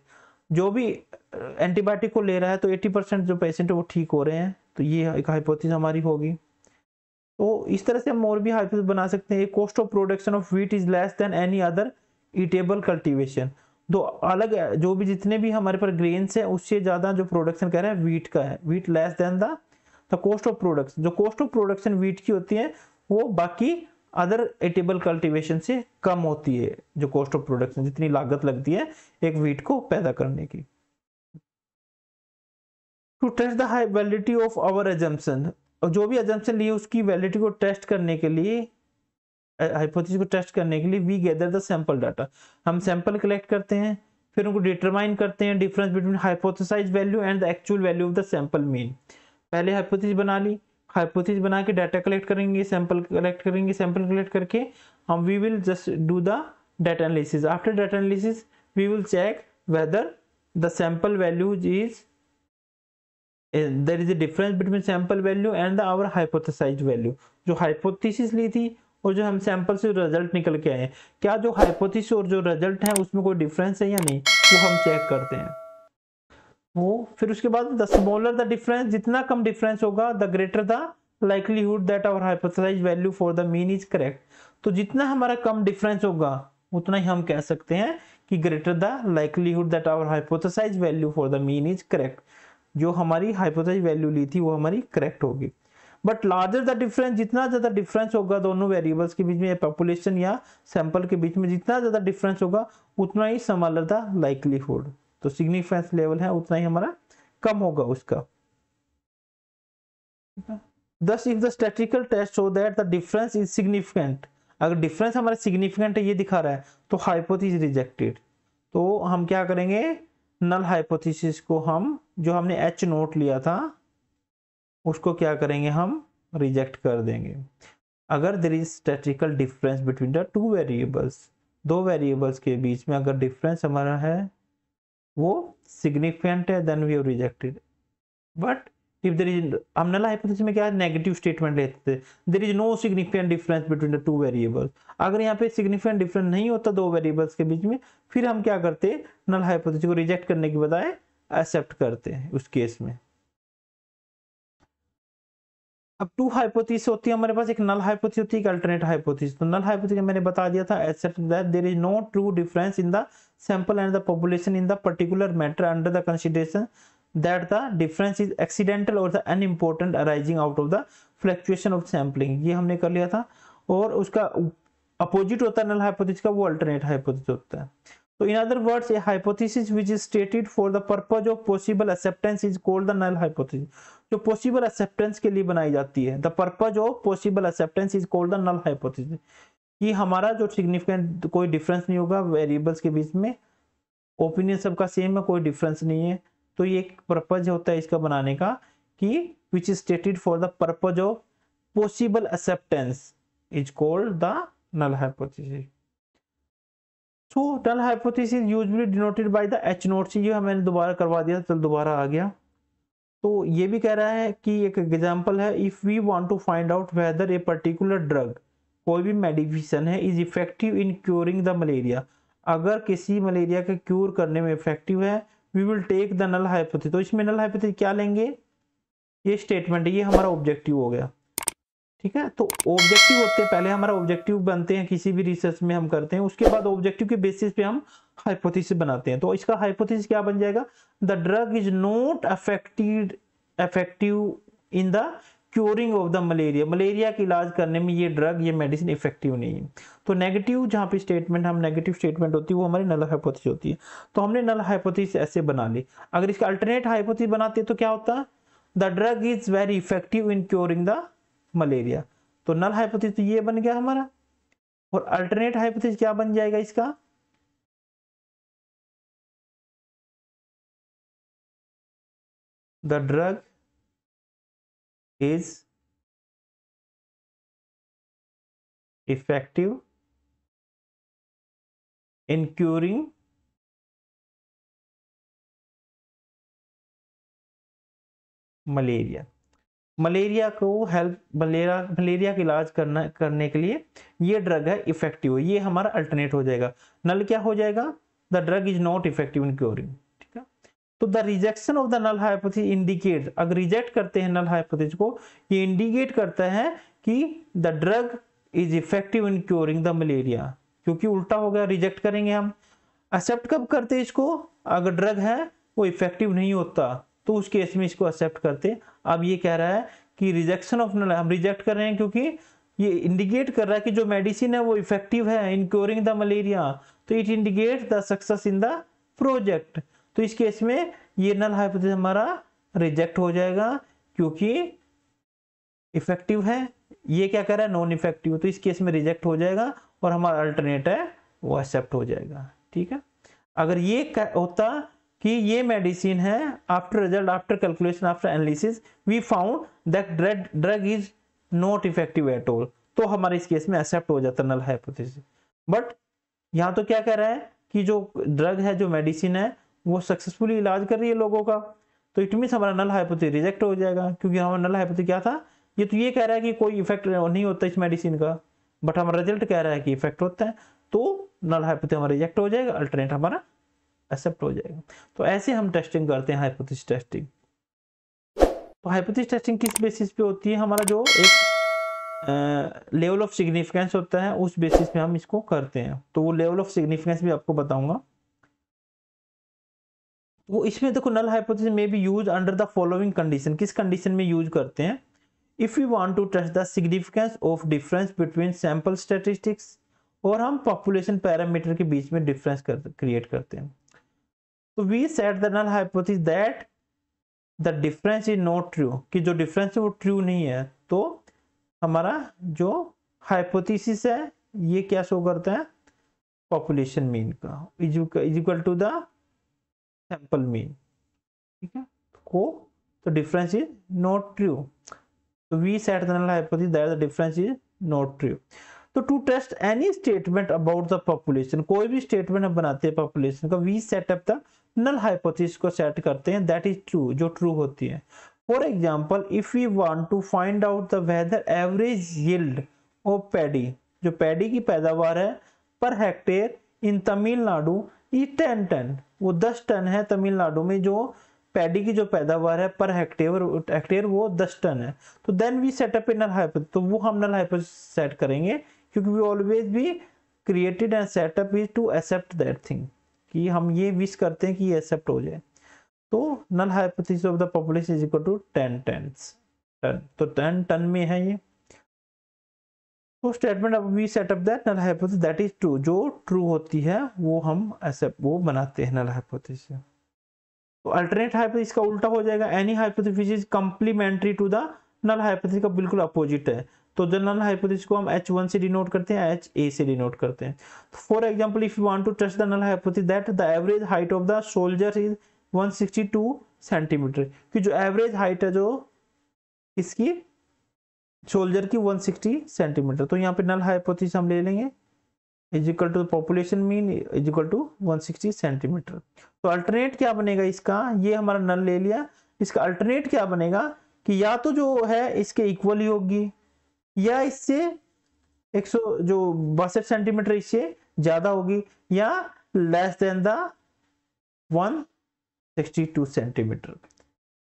जो भी एंटीबायोटिक को ले रहा है तो 80% जो पेशेंट है वो ठीक हो रहे हैं, तो ये एक हाइपोथेसिस हमारी होगी। तो इस तरह से हम और भी हाइपोथेसिस बना सकते हैं। Cost of production of wheat is less then any other eatable cultivation. दो अलग जो भी जितने भी हमारे पास ग्रेन्स है उससे ज्यादा जो प्रोडक्शन कह रहा है व्हीट का है, wheat less than the cost of production. जो कॉस्ट ऑफ प्रोडक्शन व्हीट की होती है वो बाकी अदर एटेबल कल्टीवेशन से कम होती है, जो कॉस्ट ऑफ प्रोडक्शन जितनी लागत लगती है एक व्हीट को पैदा करने की। To test the high validity of our assumption, जो भी अजम्पशन लिए उसकी वैलिडिटी को टेस्ट करने के लिए, हाइपोथेसिस को टेस्ट करने के लिए we gather the sample data. हम सैंपल कलेक्ट करते हैं, फिर उनको डिटरमाइन करते हैं difference between hypothesized value and the actual value of the sample mean. पहले हाइपोथेसिस बना ली, हाइपोथेसिस बना के डाटा कलेक्ट करेंगे, सैंपल कलेक्ट करेंगे, सैंपल कलेक्ट करके हम we will just do the data analysis. After data analysis we will check whether the sample value is there is a difference between sample value and the our hypothesized value। जो hypothesis ली थी और जो हम sample से result निकल के आए, क्या जो हाइपोथेसिस और जो रिजल्ट है उसमें कोई डिफरेंस है या नहीं, वो हम चेक करते हैं। वो फिर उसके बाद द स्मॉलर द डिफरेंस, जितना कम डिफरेंस होगा the greater the likelihood that our hypothesized value for the mean is correct. तो जितना हमारा कम डिफरेंस होगा उतना ही हम कह सकते हैं कि greater the likelihood that our hypothesized value for the mean is correct. जो हमारी हाइपोथेसिस वैल्यू ली थी वो हमारी करेक्ट होगी। बट लार्जर द डिफरेंस, जितना ज्यादा डिफरेंस होगा दोनों वेरिएबल्स के बीच में, पॉपुलेशन या सैंपल के बीच में जितना ज्यादा डिफरेंस होगा उतना ही स्मॉलर द लाइक्लीहुड, तो सिग्निफिकेंस लेवल है उतना ही हमारा कम होगा उसका। Thus if the statistical test show that the difference is significant, अगर डिफरेंस हमारा सिग्निफिकेंट है ये दिखा रहा है तो हाइपोथेसिस रिजेक्टेड। तो हम क्या करेंगे, नल हाइपोथेसिस को हम जो हमने एच नोट लिया था उसको क्या करेंगे, हम रिजेक्ट कर देंगे। अगर there is statistical difference between the two variables, दो वेरिएबल्स के बीच में अगर डिफरेंस हमारा है वो सिग्निफिकेंट है then we have rejected. But if there is, हम नल हाइपोथेसिस में क्या है नेगेटिव स्टेटमेंट लेते थे, there is no significant difference between the two variables. अगर यहाँ पे सिग्निफिकेंट डिफरेंस नहीं होता दो वेरिएबल्स के बीच में, फिर हम क्या करते, नल हाइपोथेसिस को रिजेक्ट करने के बजाय एक्सेप्ट करते हैं उस केस में। अब टू हाइपोथेसिस होती है हमारे पास, एक नल हाइपोथेसिस होती है, एक अल्टरनेट हाइपोथेसिस। तो नल हाइपोथेसिस मैंने बता दिया था, accept that there is no true difference in the sample and the population in the particular matter under the consideration that the difference is accidental or the unimportant arising out of the fluctuation of sampling। ये हमने कर लिया था। और उसका opposite होता है null hypothesis का, वो अल्टरनेट हाइपोथेसिस होता है। तो in other words a hypothesis which is stated for the purpose of possible acceptance is called the null hypothesis. जो पॉसिबल एक्सेप्टेंस के लिए बनाई जाती है, the purpose of possible acceptance is called the null hypothesis. कि हमारा जो significant कोई डिफरेंस नहीं होगा वेरिएबल्स के बीच में, ओपिनियन सबका सेम है, कोई डिफरेंस नहीं है, तो ये एक पर्पज होता है इसका बनाने का कि which is stated for the purpose of possible acceptance is called the null hypothesis. So null hypothesis usually denoted by the H naught. ये मैंने दोबारा करवा दिया, चल दोबारा आ गया। तो ये भी कह रहा है कि एक एग्जांपल है, if we want to find out whether a particular drug, कोई भी मेडिसिन है, is effective in curing the malaria, अगर किसी मलेरिया का क्यूर करने में इफेक्टिव है, we will take the null hypothesis. तो इसमें नल हाइपोथेसिस क्या लेंगे, ये स्टेटमेंट है, ये हमारा ऑब्जेक्टिव हो गया, ठीक है। तो ऑब्जेक्टिव होते हैं, पहले हमारा ऑब्जेक्टिव बनते हैं किसी भी रिसर्च में हम करते हैं, उसके बाद ऑब्जेक्टिव के बेसिस पे हम हाइपोथेसिस बनाते हैं। तो इसका हाइपोथेसिस क्या बन जाएगा, the drug is not effective in the curing of the malaria, malaria का इलाज करने में ये ड्रग, ये मेडिसिन इफेक्टिव नहीं है। तो नेगेटिव जहाँ पे स्टेटमेंट, हम नेगेटिव स्टेटमेंट होती है वो हमारी नल हाइपोथेसिस होती है। तो हमने नल हाइपोथेसिस ऐसे बना ली। अगर इसका अल्टरनेट हाइपोथेसिस बनाते तो क्या होता, the drug is very effective in curing the malaria. तो नल हाइपोथेसिस तो ये बन गया हमारा, और अल्टरनेट हाइपोथेसिस क्या बन जाएगा इसका, the drug is effective in curing malaria. Malaria को हेल्प, मलेरिया का इलाज करने के लिए ये ड्रग है इफेक्टिव, ये हमारा अल्टरनेट हो जाएगा। नल क्या हो जाएगा, the drug is not effective in curing. ठीक है, तो the rejection of the null hypothesis indicate, अगर रिजेक्ट करते हैं नल हाइपोथेसिस को, ये इंडिकेट करता है कि the drug is effective in curing the malaria, क्योंकि उल्टा हो गया, रिजेक्ट करेंगे हम। एक्सेप्ट कब करते हैं इसको, अगर ड्रग है वो इफेक्टिव नहीं होता तो उस केस में इसको एक्सेप्ट करते। अब ये कह रहा है कि रिजेक्शन ऑफ नल, हम रिजेक्ट कर रहे हैं क्योंकि ये इंडिकेट कर रहा है कि जो मेडिसिन है वो इफेक्टिव है इन क्योरिंग द मलेरिया, तो it indicate the success in the project. तो इस केस में ये नल हाइपोथेसिस हमारा रिजेक्ट हो जाएगा क्योंकि इफेक्टिव है, ये क्या कर रहा है नॉन इफेक्टिव, तो इस केस में रिजेक्ट हो जाएगा और हमारा अल्टरनेट है वो एक्सेप्ट हो जाएगा। ठीक है, अगर ये होता कि ये मेडिसिन है, after result, after calculation, after analysis we found that drug is not effective at all, तो हमारे इस केस में एक्सेप्ट हो जाता नल हाइपोथेसिस। बट यहाँ तो क्या कह रहा है कि जो ड्रग है, जो मेडिसिन है वो सक्सेसफुली इलाज कर रही है लोगों का, तो इट मीन हमारा नल हाइपोथेसिस रिजेक्ट हो जाएगा, क्योंकि हमारा नल हाइपोथेसिस क्या था, ये तो ये कह रहा है कि कोई इफेक्ट नहीं होता इस मेडिसिन का, बट हमारा रिजल्ट कह रहा है कि इफेक्ट होता है, तो नल हाइपोथेसिस हमारा रिजेक्ट हो जाएगा, अल्टरनेट हमारा एक्सेप्ट हो जाएगा। तो ऐसे हम टेस्टिंग करते हैं, हाइपोथेसिस टेस्टिंग। तो हाइपोथेसिस टेस्टिंग किस बेसिस पे होती है, हमारा जो एक लेवल ऑफ सिग्निफिकेंस होता है उस बेसिस पे हम इसको करते हैं। तो वो लेवल ऑफ सिग्निफिकेंस भी आपको बताऊंगा। वो इसमें देखो, नल हाइपोथेसिस में be use under the following condition, किस कंडीशन में यूज करते हैं, if you want to test the significance of difference between sample statistics, और हम पॉपुलेशन पैरामीटर के बीच में डिफरेंस क्रिएट करते हैं। तो we set the null hypothesis that the difference is not true, कि जो डिफरेंस है वो ट्रू नहीं है, तो हमारा जो हाइपोथेसिस है ये क्या शो करता है, पॉपुलेशन मीन का is equal to the sample mean. ठीक है, को तो डिफरेंस इज नॉट ट्रू, तो we set the null hypothesis that the difference is not true. तो to test any statement about the population, कोई भी स्टेटमेंट हम बनाते हैं पॉपुलेशन का, we set up the null hypothesis को सेट करते हैं दैट इज ट्रू, जो ट्रू होती है। For example, if we want to find out the weather average yield of paddy, जो पैडी की पैदावार है per hectare in Tamil Nadu is 10 ton, वो 10 टन है तमिलनाडु में, जो पैडी की जो पैदावार है पर हेक्टेयर वो 10 टन है। तो then we set up a null hypothesis, तो वो हम नल हाइपोथेसिस सेट करेंगे, क्योंकि we always be created and setup is to accept that thing, कि हम ये विश करते हैं कि ये एक्सेप्ट हो जाए। तो null hypothesis of the population is equal to 10 ton, तो 10 टन में है ये। तो स्टेटमेंट अब we set up that null hypothesis that is true, जो ट्रू होती है वो हम एक्सेप्ट, वो बनाते हैं नल हाइपोथेसिस। तो अल्टरनेट हाइपोथेसिस का उल्टा हो जाएगा, any hypothesis which is complementary to the null hypothesis का बिल्कुल अपोजिट है। तो द नल हाइपोथेसिस को हम H1 से डिनोट करते हैं, HA से डिनोट करते हैं। For example, if you want to test the null hypothesis that the average height of the soldier is 162 centimetre, कि जो एवरेज हाइट है जो इसकी सोल्जर की 160 सेंटीमीटर, तो यहाँ पे नल हाइपोथेसिस हम ले लेंगे is equal to population mean is equal to 160 centimetre. तो अल्टरनेट क्या बनेगा इसका, ये हमारा नल ले लिया, इसका अल्टरनेट क्या बनेगा कि या तो जो है इसके इक्वल ही होगी, या इससे 100 जो 62 सेंटीमीटर इससे ज्यादा होगी, या लेस देन द 162 सेंटीमीटर।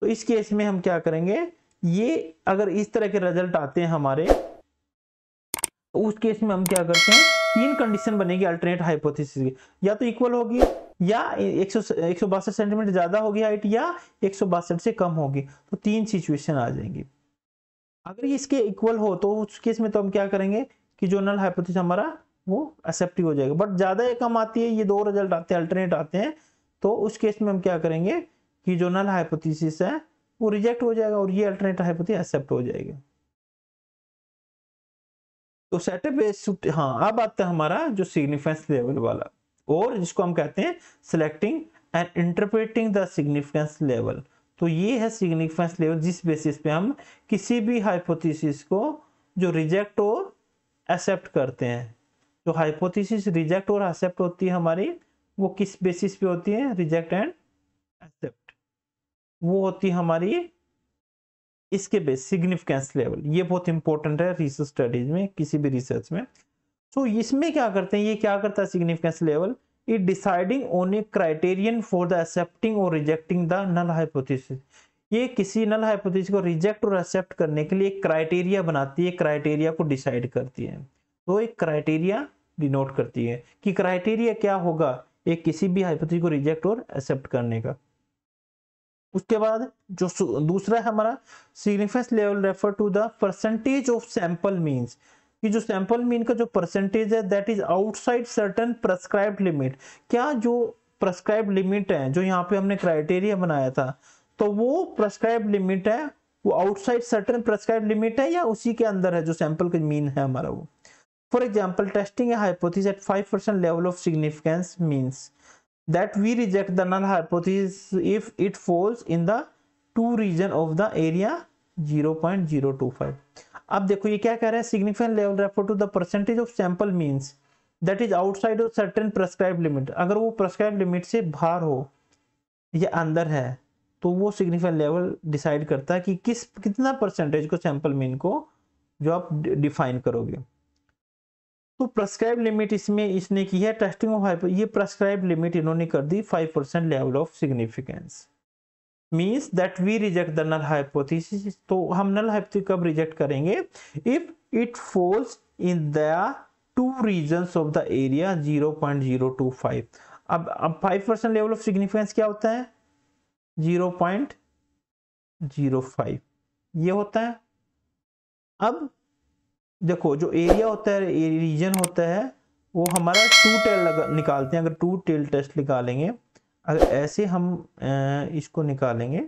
तो इस केस में हम क्या करेंगे, ये अगर इस तरह के रिजल्ट आते हैं हमारे, तो उस केस में हम क्या करते हैं तीन कंडीशन बनेगी अल्टरनेट हाइपोथेसिस की, या तो इक्वल होगी, या 162 सेंटीमीटर ज्यादा होगी हाइट, या 162 से कम होगी। तो तीन सिचुएशन आ जाएंगी। अगर इसके इक्वल हो तो उस केस में तो हम क्या करेंगे कि जो नल हाइपोथेसिस हमारा वो एक्सेप्टिव हो जाएगा। बट ज्यादा या कम आती है, ये दो रिजल्ट आते हैं, अल्टरनेट आते हैं, तो उस केस में हम क्या करेंगे कि जो नल हाइपोथेसिस है वो रिजेक्ट हो जाएगा और ये अल्टरनेट हाइपोथेसिस एक्सेप्ट हो जाएगा। तो सेटअप बेस्ड, हाँ अब आता है हमारा जो सिग्निफिकेंस लेवल वाला, और जिसको हम कहते हैं selecting and interpreting the significance level. तो ये है सिग्निफिकेंस लेवल जिस बेसिस पे हम किसी भी हाइपोथेसिस को जो रिजेक्ट और एक्सेप्ट करते हैं। जो हाइपोथेसिस रिजेक्ट और एक्सेप्ट होती है हमारी, वो किस बेसिस पे होती है, रिजेक्ट एंड एक्सेप्ट, वो होती है हमारी इसके बेस सिग्निफिकेंस लेवल। ये बहुत इंपॉर्टेंट है रिसर्च स्टडीज में, किसी भी रिसर्च में। तो इसमें क्या करते हैं, ये क्या करता है significance level, it deciding on A criterion for the accepting और रिजेक्टिंग द नल हाइपोथेसिस। ये किसी नल हाइपोथेसिस को रिजेक्ट और एक्सेप्ट करने के लिए एक क्राइटेरिया बनाती है, क्राइटेरिया को डिसाइड करती है। तो एक क्राइटेरिया डिनोट करती है कि क्राइटेरिया क्या होगा एक किसी भी हाइपोथेसिस को रिजेक्ट और एक्सेप्ट करने का। उसके बाद जो दूसरा है हमारा significance level refer to the percentage of sample means, कि जो सैंपल मीन का जो परसेंटेज है that is outside certain prescribed limit. क्या जो प्रेस्क्राइब्ड लिमिट है, जो यहाँ पे हमने क्राइटेरिया बनाया था, तो वो प्रेस्क्राइब्ड लिमिट है, वो आउटसाइड सर्टेन प्रेस्क्राइब्ड लिमिट है या उसी के अंदर है जो सैंपल का मीन है हमारा वो। For example testing a hypothesis at 5% level of significance means that we reject the null hypothesis if it falls in the two region of the area 0.025। अब देखो ये क्या कह रहा है, significant level refer to the percentage of sample means that is outside of certain prescribed limit। अगर वो prescribed limit से बाहर हो या अंदर है तो वो significant level डिसाइड करता है कि कितना परसेंटेज को सैंपल मीन को जो आप डिफाइन करोगे। तो प्रेस्क्राइब लिमिट इसमें इसने की है टेस्टिंग ऑफ हाइपर, ये प्रेस्क्राइब लिमिट इन्होंने कर दी 5% level of significance means that we reject the null hypothesis. तो हम नल हाइपोथेसिस कब रिजेक्ट करेंगे, if it falls in the two regions of the area 0.025। अब 5% लेवल ऑफ सिग्निफिकेंस क्या होता है, 0.05 ये होता है। अब देखो जो एरिया होता है, रीजन होता है, वो हमारा टू टेल निकालते हैं। अगर टू टेल टेस्ट निकालेंगे, अगर ऐसे हम इसको निकालेंगे,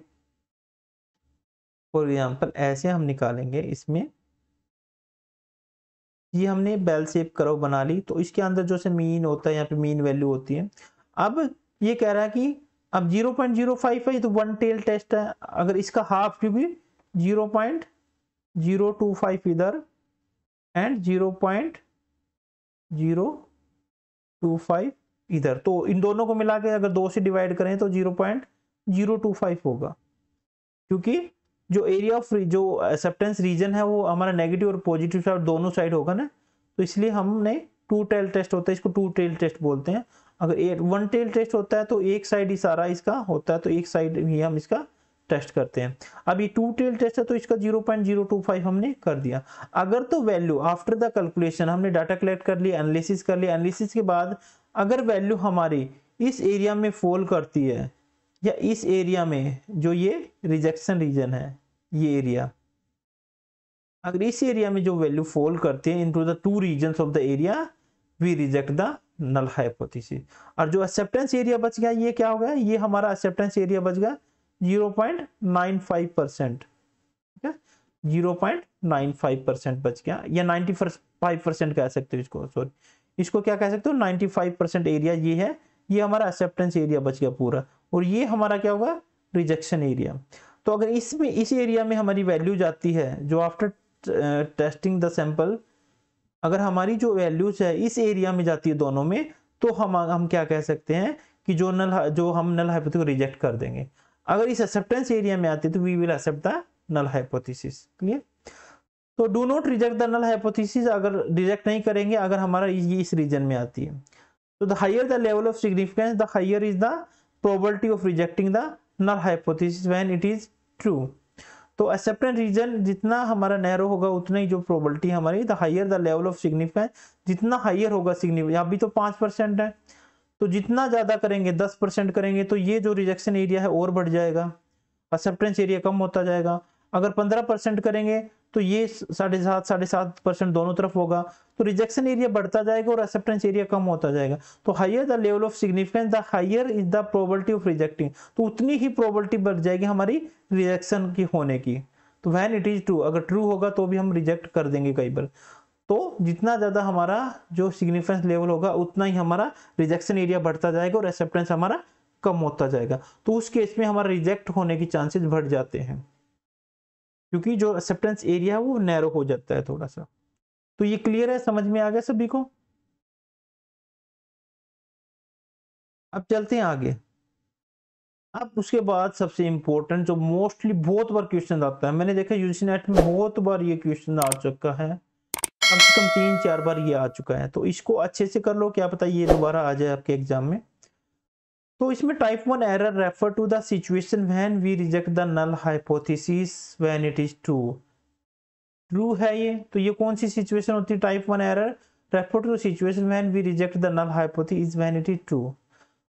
फॉर एग्जांपल ऐसे हम निकालेंगे, इसमें ये हमने बेल शेप कर्व बना ली, तो इसके अंदर जो से मीन होता है, यहाँ पे मीन वैल्यू होती है। अब ये कह रहा है कि अब 0.05 है तो वन टेल टेस्ट है, अगर इसका हाफ, क्योंकि 0.025 इधर एंड 0.025 इधर, तो इन दोनों को मिला के अगर 2 से डिवाइड करें तो 0.025 होगा, क्योंकि जो एरिया ऑफ जो एक्सेप्टेंस रीजन है वो हमारा नेगेटिव और पॉजिटिव साइड दोनों साइड होगा ना, तो इसलिए हमने टू टेल टेस्ट होता है, इसको टू टेल टेस्ट बोलते हैं। अगर वन टेल टेस्ट होता है तो एक साइड ही सारा इसका होता है, तो एक साइड ही हम इसका टेस्ट करते हैं। अब ये टू टेल टेस्ट है तो इसका 0.025 हमने कर दिया। अगर तो वैल्यू आफ्टर द कैलकुलेशन हमने डाटा कलेक्ट कर लिया, एनालिसिस कर लिया, एनालिसिस के बाद अगर वैल्यू हमारी इस एरिया में फॉल करती है, या इस एरिया में जो ये रिजेक्शन रीजन है, ये एरिया, अगर इस एरिया में जो वैल्यू फॉल करती है into the two regions of the area, we reject the null hypothesis. और जो एक्सेप्टेंस एरिया बच गया, ये क्या हो गया, ये हमारा एक्सेप्टेंस एरिया बच गया 0.95%, ठीक है, 0.95% बच गया, या 95% कह सकते हो इसको, सॉरी इसको क्या कह सकते हो, 95% एरिया ये है, ये हमारा एक्सेप्टेंस एरिया बच गया पूरा, और ये हमारा क्या होगा, रिजेक्शन एरिया। तो अगर इसमें इस एरिया में हमारी वैल्यू जाती है, जो आफ्टर टेस्टिंग द सैंपल, अगर हमारी जो वैल्यूज है इस एरिया में जाती है दोनों में, तो हम क्या कह सकते हैं कि जो हम नल हाइपोथेसिस को रिजेक्ट कर देंगे। अगर इस एक्सेप्टेंस एरिया में आती है तो we will accept the null hypothesis. Clear? तो do not reject the null hypothesis, अगर रिजेक्ट नहीं करेंगे अगर हमारा ये इस रीजन में आती है। तो the higher the level of significance, the higher is the probability of rejecting the null hypothesis when it is true. तो एक्सेप्टेंस रीजन जितना हमारा नैरो होगा उतना ही जो प्रोबेबिलिटी हमारी, the higher the level of significance, जितना हायर होगा सिग्निफिकेंस, अभी तो 5% है, तो जितना ज्यादा करेंगे 10% करेंगे तो ये जो रिजेक्शन एरिया है और बढ़ जाएगा, एक्सेप्टेंस एरिया कम होता जाएगा। अगर 15% करेंगे तो ये 7.5% दोनों तरफ होगा, तो रिजेक्शन एरिया बढ़ता जाएगा और एक्सेप्टेंस एरिया कम होता जाएगा। तो higher the level of significance the higher is the probability of rejecting, तो उतनी ही प्रोबेबिलिटी बढ़ जाएगी हमारी रिजेक्शन की होने की। तो व्हेन इट इज ट्रू, अगर ट्रू होगा तो भी हम रिजेक्ट कर देंगे कई बार। तो जितना ज्यादा हमारा जो सिग्निफिकेंस लेवल होगा उतना ही हमारा रिजेक्शन एरिया बढ़ता जाएगा और एक्सेप्टेंस हमारा कम होता जाएगा। तो उस केस में हमारा रिजेक्ट होने की चांसेस बढ़ जाते हैं, क्योंकि जो एक्सेप्टेंस एरिया है वो नैरो हो जाता है थोड़ा सा। तो ये क्लियर है, समझ में आ गया सभी को? अब चलते हैं आगे। अब उसके बाद सबसे इंपॉर्टेंट जो मोस्टली बहुत बार क्वेश्चन आता है, मैंने देखा यूजीसी नेट में बहुत बार ये क्वेश्चन आ चुका है, कम से कम 3-4 बार ये आ चुका है, तो इसको अच्छे से कर लो, क्या पता ये दोबारा आ जाए आपके एग्जाम में। तो इसमें type 1 error refer to the situation when we reject the null hypothesis when it is true. True है ये, तो ये कौन सी सिचुएशन होती है? Type 1 error refer to the situation when we reject the null hypothesis when it is true.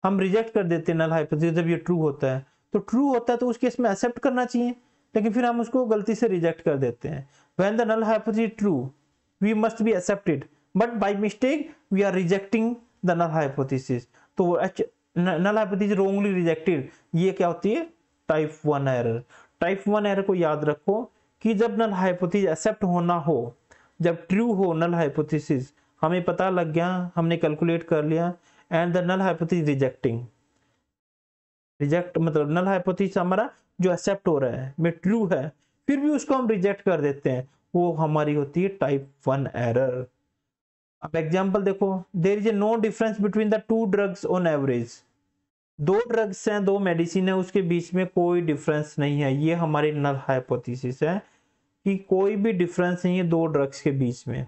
हम reject कर देते हैं नल हाइपोथेसिस जब ये ट्रू होता है। तो ट्रू होता है तो उस केस में एक्सेप्ट करना चाहिए, लेकिन फिर हम उसको गलती से रिजेक्ट कर देते हैं। When the null hypothesis is true we must be accepted, but by mistake we are rejecting the null hypothesis, तो नल हाइपोथेसिस रोंगली रिजेक्टेड, ये क्या होती है? Type 1 error. टाइप 1 एरर को याद रखो कि जब नल हाइपोथेसिस एक्सेप्ट होना हो, जब ट्रू हो नल हाइपोथेसिस, हमें पता लग गया, हमने कैलकुलेट कर लिया, and the null hypothesis rejecting, reject मतलब नल हाइपोथेसिस हमारा जो एक्सेप्ट हो रहा है में ट्रू है, फिर भी उसको हम रिजेक्ट कर देते हैं, वो हमारी होती है टाइप 1 एरर। अब एग्जांपल देखो, there is no difference between the two drugs on average, दो ड्रग्स हैं, दो मेडिसिन है, उसके बीच में कोई डिफरेंस नहीं है, ये हमारी नल हाइपोथेसिस है कि कोई भी डिफरेंस नहीं है दो ड्रग्स के बीच में।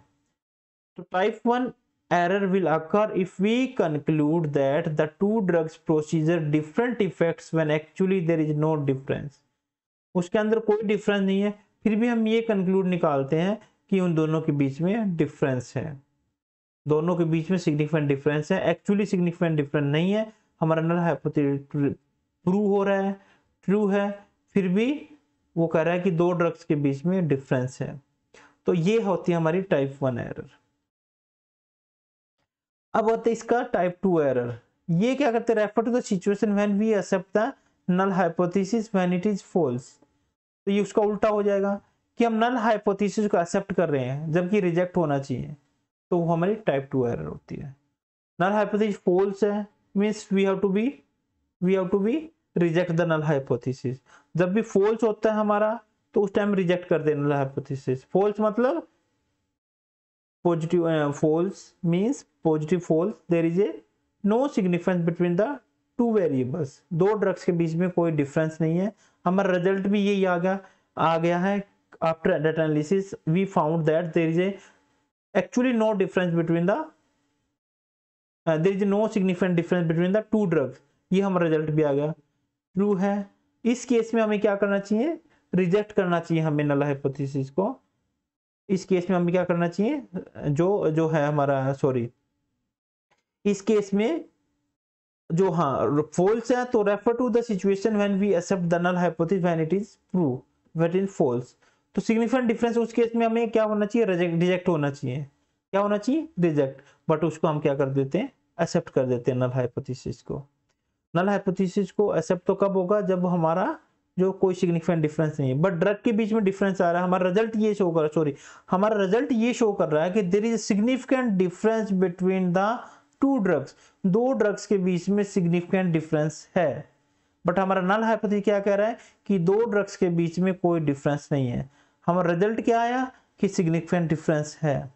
तो type 1 error will occur if we conclude that the two drugs procedure different effects when actually there is no difference। उसके अंदर कोई डिफरेंस नहीं है, फिर भी हम ये कंक्लूड निकालते हैं कि उन दोनों के बीच में डिफरेंस है, दोनों के बीच में सिग्निफिकेंट डिफरेंस है। एक्चुअली सिग्निफिकेंट डिफरेंस नहीं है, हमारा नल हाइपोथेसिस प्रूव हो रहा है, ट्रू है, फिर भी वो कह रहा है कि दो ड्रग्स के बीच में डिफरेंस है। तो ये होती है हमारी टाइप 1 एरर। अब होता है इसका टाइप 2 एरर। ये क्या करते हैं? Refer to the situation when we accept the null hypothesis when it is false. तो ये उसका उल्टा हो जाएगा कि हम नल हाइपोथेसिस को एक्सेप्ट कर रहे हैं जबकि रिजेक्ट होना चाहिए, तो वो हमारी टाइप 2 एरर होती है। नल हाइपोथेसिस फॉल्स है means we have to be reject the null hypothesis. जब भी फॉल्स होता है हमारा तो उस टाइम रिजेक्ट कर देना नल हाइपोथेसिस। फॉल्स मतलब positive, false means positive false, there is a no significance between the two variables, दो ड्रग्स के बीच में कोई डिफरेंस नहीं है। हमारा रिजल्ट भी यही आ गया है। After data analysis we found that there is a actually no difference between the there is no significant difference between the two drugs, ये हमारा रिजल्ट भी आ गया, ट्रू है। इस केस में हमें क्या करना चाहिए? रिजेक्ट करना चाहिए हमें नल हाइपोथेसिस को। इस केस में हमें क्या करना चाहिए? जो है हमारा सॉरी, इस केस में जो हाँ फॉल्स है तो refer to the situation when we accept the null hypothesis when it is prove when it is false. तो सिग्निफिकेंट डिफरेंस उस केस में हमें क्या होना चाहिए? रिजेक्ट होना चाहिए। क्या होना चाहिए? रिजेक्ट। बट उसको हम क्या कर देते हैं? एक्सेप्ट कर देते हैं नल हाइपोथेसिस को। नल हाइपोथेसिस को एक्सेप्ट तो कब होगा? जब हमारा जो कोई सिग्निफिकेंट डिफरेंस नहीं है, बट ड्रग के बीच में डिफरेंस आ रहा है। हमारा रिजल्ट ये शो कर रहा है, सॉरी हमारा रिजल्ट ये शो कर रहा है कि there is significant difference between the two drugs, दो ड्रग्स के बीच में सिग्निफिकेंट डिफरेंस है। बट हमारा नल हाइपोथेसिस क्या कह रहा है? कि दो ड्रग्स के बीच में कोई डिफरेंस नहीं है। हमारा रिजल्ट क्या आया? कि सिग्निफिकेंट डिफरेंस है।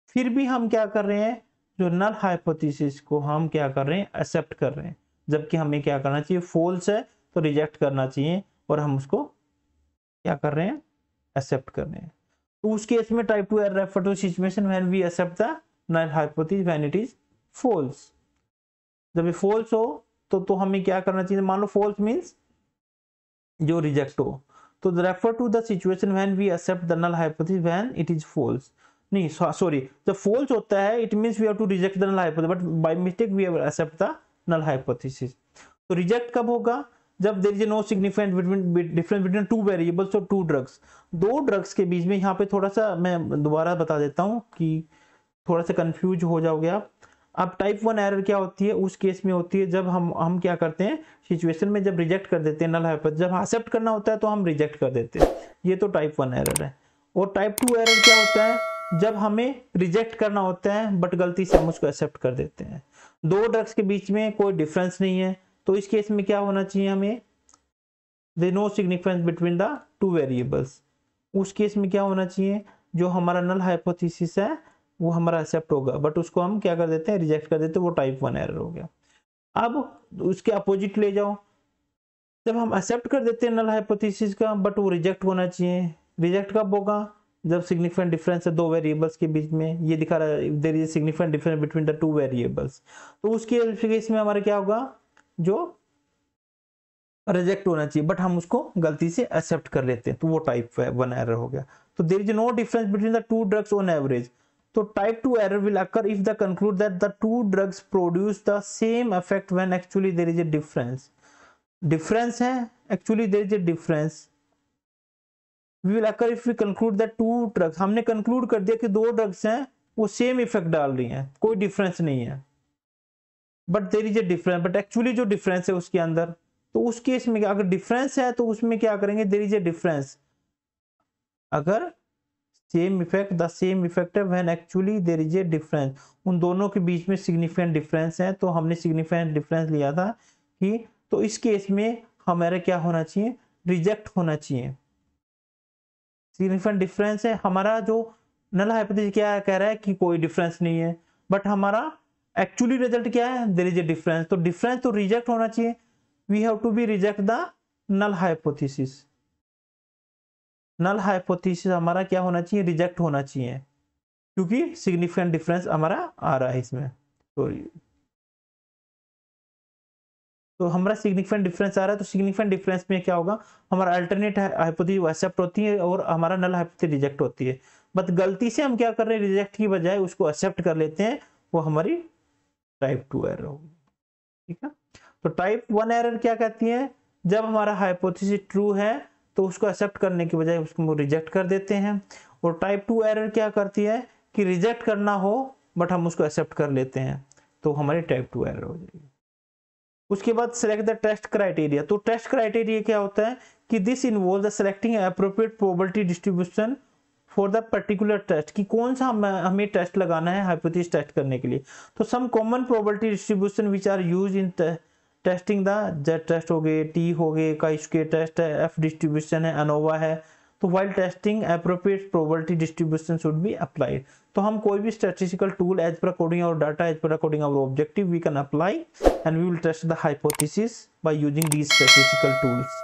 फिर भी हम क्या कर रहे हैं? जो नल हाइपोथेसिस को हम क्या कर रहे हैं? एक्सेप्ट कर रहे हैं, जबकि हमें क्या करना चाहिए? फॉल्स है तो रिजेक्ट करना चाहिए, और हम उसको क्या कर रहे हैं? एक्सेप्ट कर रहे हैं। तो उस केस में type 2 error refer to situation when we accept the null hypothesis when it is false. जब ये फॉल्स हो तो हमें क्या करना चाहिए? मान लो फॉल्स मींस जो रिजेक्ट हो, तो refer to the situation when we accept the null hypothesis when it is false, नहीं सॉरी, जब फॉल्स होता है it means we have to reject the null hypothesis, but by mistake we have accept the null hypothesis. तो reject कब होगा, जब there is no significant difference between two variables और two drugs, दो drugs के बीच में। यहाँ पे थोड़ा सा मैं दोबारा बता देता हूँ कि थोड़ा सा कंफ्यूज हो जाओगे आप। अब टाइप 1 एरर क्या होती है, उस केस में होती है जब हम क्या करते हैं सिचुएशन में, जब रिजेक्ट कर देते हैं नल हाइपोथेसिस, जब एक्सेप्ट करना होता है तो हम रिजेक्ट कर देते हैं, ये तो टाइप 1 एरर है। और टाइप 2 एरर क्या होता है, जब हमें रिजेक्ट करना होता है बट गलती से हम उसको एक्सेप्ट कर देते हैं, दो ड्रग्स के बीच में कोई डिफरेंस नहीं है, तो इस केस में क्या होना चाहिए हमें, there no significance between the two variables, उस केस में क्या होना चाहिए, जो हमारा नल हाइपोथेसिस है वो हमारा एक्सेप्ट होगा, बट उसको हम क्या कर देते हैं, रिजेक्ट कर देते हैं, वो टाइप 1 एरर हो गया। अब उसके अपोजिट ले जाओ, जब हम एक्सेप्ट कर देते हैं नल हाइपोथेसिस का बट वो रिजेक्ट होना चाहिए, रिजेक्ट कब होगा, जब सिग्निफिकेंट डिफरेंस है दो वेरिएबल्स के बीच में, ये दिखा रहा है there is significant difference between the two variables, तो उसके केस में हमारा क्या होगा, जो रिजेक्ट होना चाहिए बट हम उसको गलती से एक्सेप्ट कर लेते हैं, तो वो टाइप 1 एरर हो गया। तो there is no difference between the two drugs on average, तो type 2 error will occur if the conclude that the two drugs produce the same effect when actually there is a difference, difference है actually there is a difference, we will occur if we conclude that two drugs, हमने conclude कर दिया कि दो drugs हैं वो same effect डाल रही हैं, कोई डिफरेंस नहीं है, but there is a difference, but actually जो डिफरेंस है उसके अंदर, तो उस केस में अगर डिफरेंस है तो उसमें क्या करेंगे, देयर इज अ डिफरेंस, अगर same effect the same effect है when actually there is a difference, उन दोनों के बीच में सिग्निफिकेंट डिफरेंस है, तो हमने सिग्निफिकेंट डिफरेंस लिया था कि, तो इस केस में हमारा क्या होना चाहिए, रिजेक्ट होना चाहिए, सिग्निफिकेंट डिफरेंस है हमारा, जो नल हाइपोथेसिस क्या कह रहा है कि कोई डिफरेंस नहीं है, बट हमारा एक्चुअली रिजल्ट क्या है, देयर इज अ डिफरेंस, तो डिफरेंस तो रिजेक्ट होना चाहिए, we have to be reject the null hypothesis, null hypothesis हमारा क्या होना चाहिए, रिजेक्ट होना चाहिए, क्योंकि सिग्निफिकेंट डिफरेंस हमारा आ रहा है इसमें, तो हमारा सिग्निफिकेंट डिफरेंस आ रहा है, तो सिग्निफिकेंट डिफरेंस में क्या होगा, हमारा अल्टरनेट हाइपोथेसिस एक्सेप्ट होती है और हमारा नल हाइपोथेसिस रिजेक्ट होती है, बट गलती से हम क्या कर रहे हैं, रिजेक्ट की बजाय उसको एक्सेप्ट कर लेते हैं, वो हमारी टाइप 2 एरर होगी, ठीक है। तो टाइप 1 एरर क्या कहती है, जब हमारा हाइपोथेसिस ट्रू है तो उसको एक्सेप्ट करने की बजाय उसको रिजेक्ट कर देते हैं, और टाइप 2 एरर क्या करती है कि रिजेक्ट करना हो बट हम उसको एक्सेप्ट कर लेते हैं, तो हमारी टाइप 2 एरर हो जाएगी। उसके बाद सेलेक्ट द टेस्ट क्राइटेरिया, तो टेस्ट क्राइटेरिया क्या होता है कि this involve the selecting appropriate probability distribution for the particular test, कि कौन सा हमें टेस्ट लगाना है हाइपोथेसिस टेस्ट करने के लिए, तो some common probability distribution which are use in testing the Z test हो गए, टी हो गए, काई-स्क्वायर टेस्ट है, एफ डिस्ट्रीब्यूशन है, अनोवा है, तो while testing appropriate probability distribution should be applied, तो हम कोई भी statistical tool as per according our data, as per according our objective we can apply and we will test the hypothesis by using these statistical tools.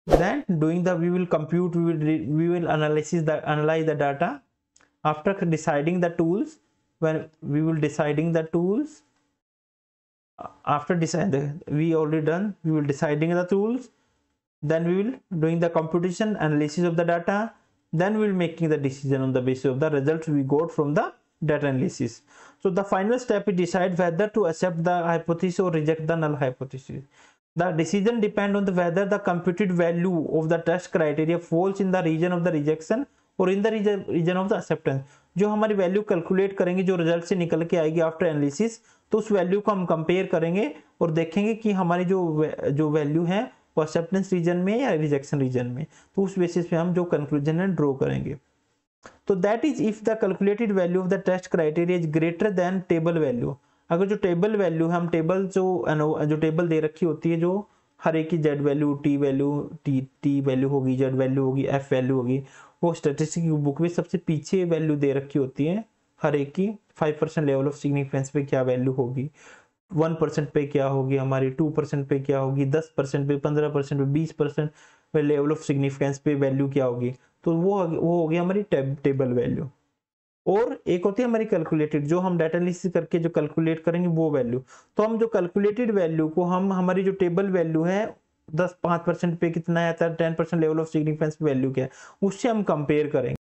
Then doing the, we will compute, we will analyze the data. After deciding the tools, when we will deciding the tools, after deciding we already done, we will deciding the tools, then we will doing the computation analysis of the data, then we will making the decision on the basis of the results we got from the data analysis. So the final step is decide whether to accept the hypothesis or reject the null hypothesis. The decision depend on the whether the computed value of the test criteria falls in the region of the rejection or in the region of the acceptance. जो हमारी value calculate करेंगे, जो result से निकल के आएगी after analysis, तो उस वैल्यू को हम कंपेयर करेंगे और देखेंगे कि हमारी जो वैल्यू है वो एक्सेप्टेंस रीजन में या रिजेक्शन रीजन में, तो उस बेसिस पे हम जो कंक्लूजन है ड्रॉ करेंगे। तो that is if the calculated value of the test criteria is greater than table value, अगर जो टेबल वैल्यू है, हम टेबल जो टेबल दे रखी होती है, जो हर एक की जेड वैल्यू, टी वैल्यू होगी, जेड वैल्यू होगी, एफ वैल्यू होगी, वो स्टैटिस्टिक्स की बुक में सबसे पीछे वैल्यू दे रखी होती है, हर एक की 5% लेवल ऑफ सिग्निफिकेंस पे क्या वैल्यू होगी, 1% पे क्या होगी हमारी, 2% पे क्या होगी, 10% पे, 15% पे, 20% पे लेवल ऑफ सिग्निफिकेंस पे वैल्यू क्या होगी, तो वो हो गई हमारी टेबल वैल्यू। और एक होती है हमारी कैलकुलेटेड, जो हम डाटा एनालिसिस करके जो कैलकुलेट करेंगे वो वैल्यू, तो हम जो कैलकुलेटेड वैल्यू को हम हमारी जो टेबल वैल्यू है 5% पे कितना आता है, 10% लेवल ऑफ सिग्निफिकेंस वैल्यू क्या है, उससे हम कंपेयर करेंगे।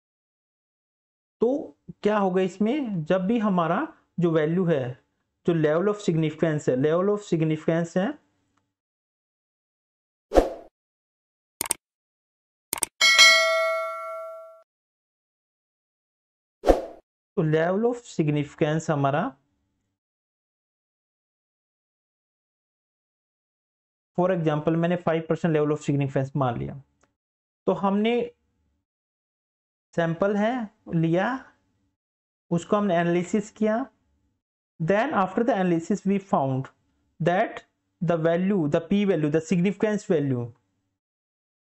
तो क्या होगा इसमें, जब भी हमारा जो वैल्यू है, जो लेवल ऑफ सिग्निफिकेंस है, लेवल ऑफ सिग्निफिकेंस है तो लेवल ऑफ सिग्निफिकेंस हमारा, फॉर एग्जांपल मैंने 5% लेवल ऑफ सिग्निफिकेंस मान लिया, तो हमने सैंपल है लिया, उसको हमने एनालिसिस किया, then after the analysis we found that the value, the p value, the significance value,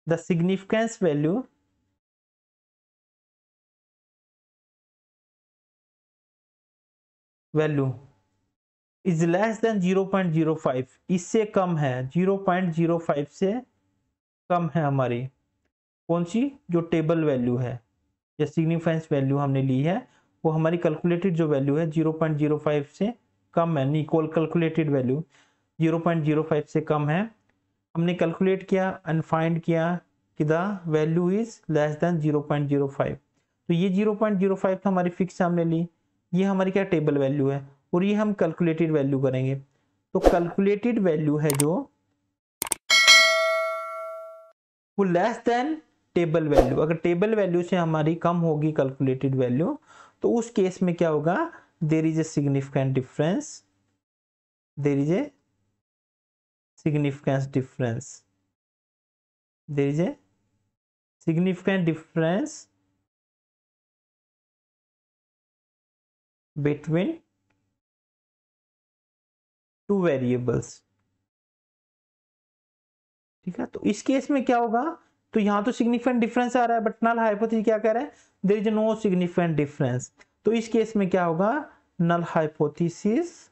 the significance value is less than 0.05, इससे कम है, 0.05 से कम है हमारी कौन सी, जो टेबल वैल्यू है या सिग्निफिकेंस वैल्यू हमने ली है, वो हमारी कैलकुलेटेड जो वैल्यू है 0.05 से कम है, नहीं कैलकुलेटेड वैल्यू 0.05 से कम है। हमने कैलकुलेट किया एंड फाइंड किया कि the value is less than 0.05, तो ये 0.05 हमारी फिक्स हमने ली, ये हमारी क्या टेबल वैल्यू है, और ये हम कैलकुलेटेड वैल्यू करेंगे। तो कैलकुलेटेड वैल्यू है जो वो लेस देन टेबल वैल्यू, अगर टेबल वैल्यू से हमारी कम होगी कैलकुलेटेड वैल्यू, तो उस केस में क्या होगा, there is a significant difference, there is a significance difference, there is a significant difference between two variables. ठीक है, तो इस केस में क्या होगा, तो यहां तो सिग्निफिकेंट डिफरेंस आ रहा है, बट नल हाइपोथेसिस क्या कह रहा है, there is no significant difference. तो इस केस में क्या होगा, null hypothesis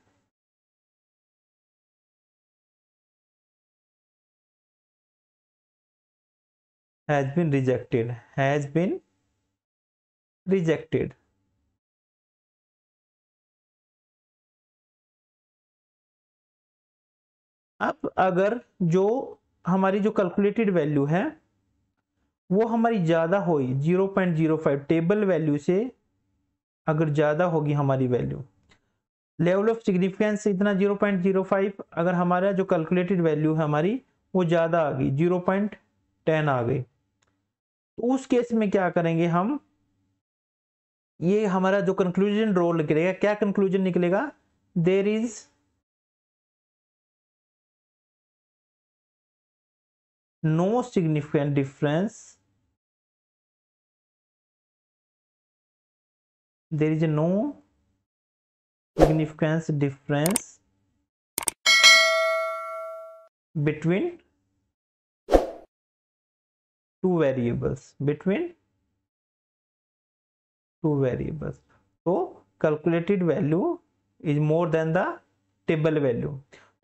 has been rejected, has been rejected। अब अगर जो हमारी जो कैलकुलेटेड वैल्यू है वो हमारी ज्यादा हुई 0.05 टेबल वैल्यू से, अगर ज्यादा होगी हमारी वैल्यू, लेवल ऑफ सिग्निफिकेंस इतना 0.05, अगर हमारा जो कैलकुलेटेड वैल्यू है हमारी वो ज्यादा आ गई, 0.10 आ गई, तो उस केस में क्या करेंगे हम, ये हमारा जो कंक्लूजन रो निकलेगा, क्या कंक्लूजन निकलेगा, there is no significant difference, there is no significance difference between two variables, between two variables। तो calculated value is more than the table value,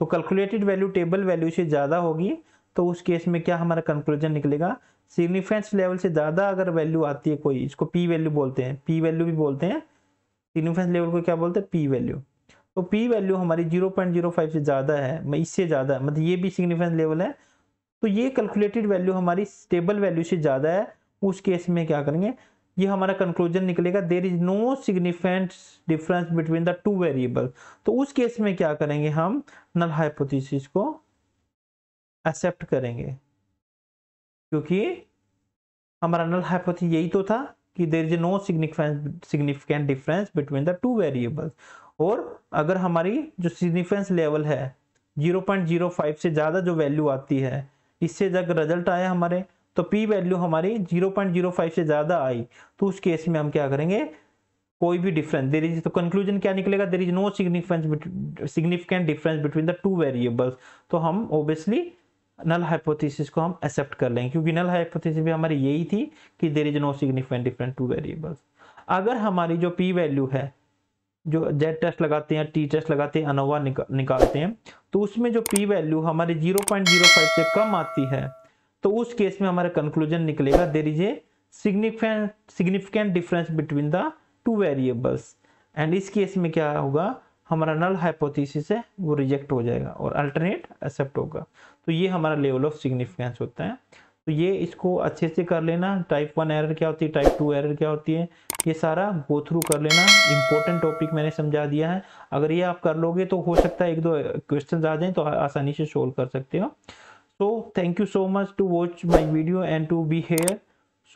तो calculated value टेबल वैल्यू से ज्यादा होगी, तो उस केस में क्या हमारा कंक्लूजन निकलेगा, सिग्निफिकेंस लेवल से ज्यादा अगर वैल्यू आती है कोई, इसको पी वैल्यू बोलते हैं, पी वैल्यू भी बोलते हैं, सिग्निफिकेंस लेवल को क्या बोलते हैं, पी वैल्यू। तो पी वैल्यू हमारी 0.05 से ज्यादा है, मैं इससे ज्यादा है, मतलब ये भी सिग्निफिकेंस लेवल है, तो ये कैलकुलेटेड वैल्यू हमारी स्टेबल वैल्यू से ज्यादा है, उस केस में क्या करेंगे, ये हमारा कंक्लूजन निकलेगा, there is no significant difference between the two variable. तो उस केस में क्या करेंगे, हम नल हाइपोथेसिस को एक्सेप्ट करेंगे, क्योंकि हमारा नल हाइपोथेसिस यही तो था कि there is no significant difference between the two variables. और अगर हमारी जो सिग्निफिकेंस लेवल है 0.05 से ज्यादा जो वैल्यू आती है, इससे जब रिजल्ट आया हमारे, तो पी वैल्यू हमारी 0.05 से ज्यादा आई, तो उस केस में हम क्या करेंगे, कोई भी डिफरेंस, देयर इज, तो कंक्लूजन क्या निकलेगा, there is no significant difference between the two variables. तो हम ऑब्वियसली नल हाइपोथेसिस को हम एक्सेप्ट कर लेंगे, क्योंकि नल हाइपोथेसिस भी हमारी यही थी कि there is no significant difference two variables. अगर हमारी जो पी वैल्यू है, जो जेड टेस्ट लगाते हैं, टी टेस्ट लगाते हैं, अनोवा निकालते हैं, तो उसमें जो पी वैल्यू हमारे 0.05 से कम आती है, तो उस केस में हमारा कंक्लूजन निकलेगा, there is a significant difference between the two variables. And इस केस में क्या होगा, हमारा नल हाइपोथेसिस है वो रिजेक्ट हो जाएगा और अल्टरनेट एक्सेप्ट होगा। तो ये हमारा लेवल ऑफ सिग्निफिकेंस होता है। तो ये इसको अच्छे से कर लेना, टाइप 1 एरर क्या होती है, टाइप 2 एरर क्या होती है, ये सारा गो थ्रू कर लेना। इंपॉर्टेंट टॉपिक मैंने समझा दिया है, अगर ये आप कर लोगे तो हो सकता है 1-2 क्वेश्चन आ जाएं तो आसानी से सोल्व कर सकते हो। So thank you so much to watch my video and to be here.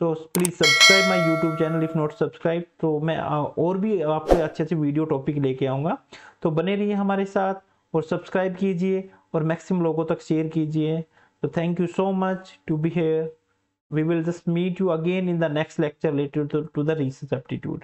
So please subscribe my YouTube channel if not subscribe. तो मैं और भी आपके अच्छे अच्छे वीडियो टॉपिक लेके आऊँगा, तो बने रहिए हमारे साथ और सब्सक्राइब कीजिए और मैक्सिमम लोगों तक शेयर कीजिए। So thank you so much to be here. We will just meet you again in the next lecture related to the research aptitude.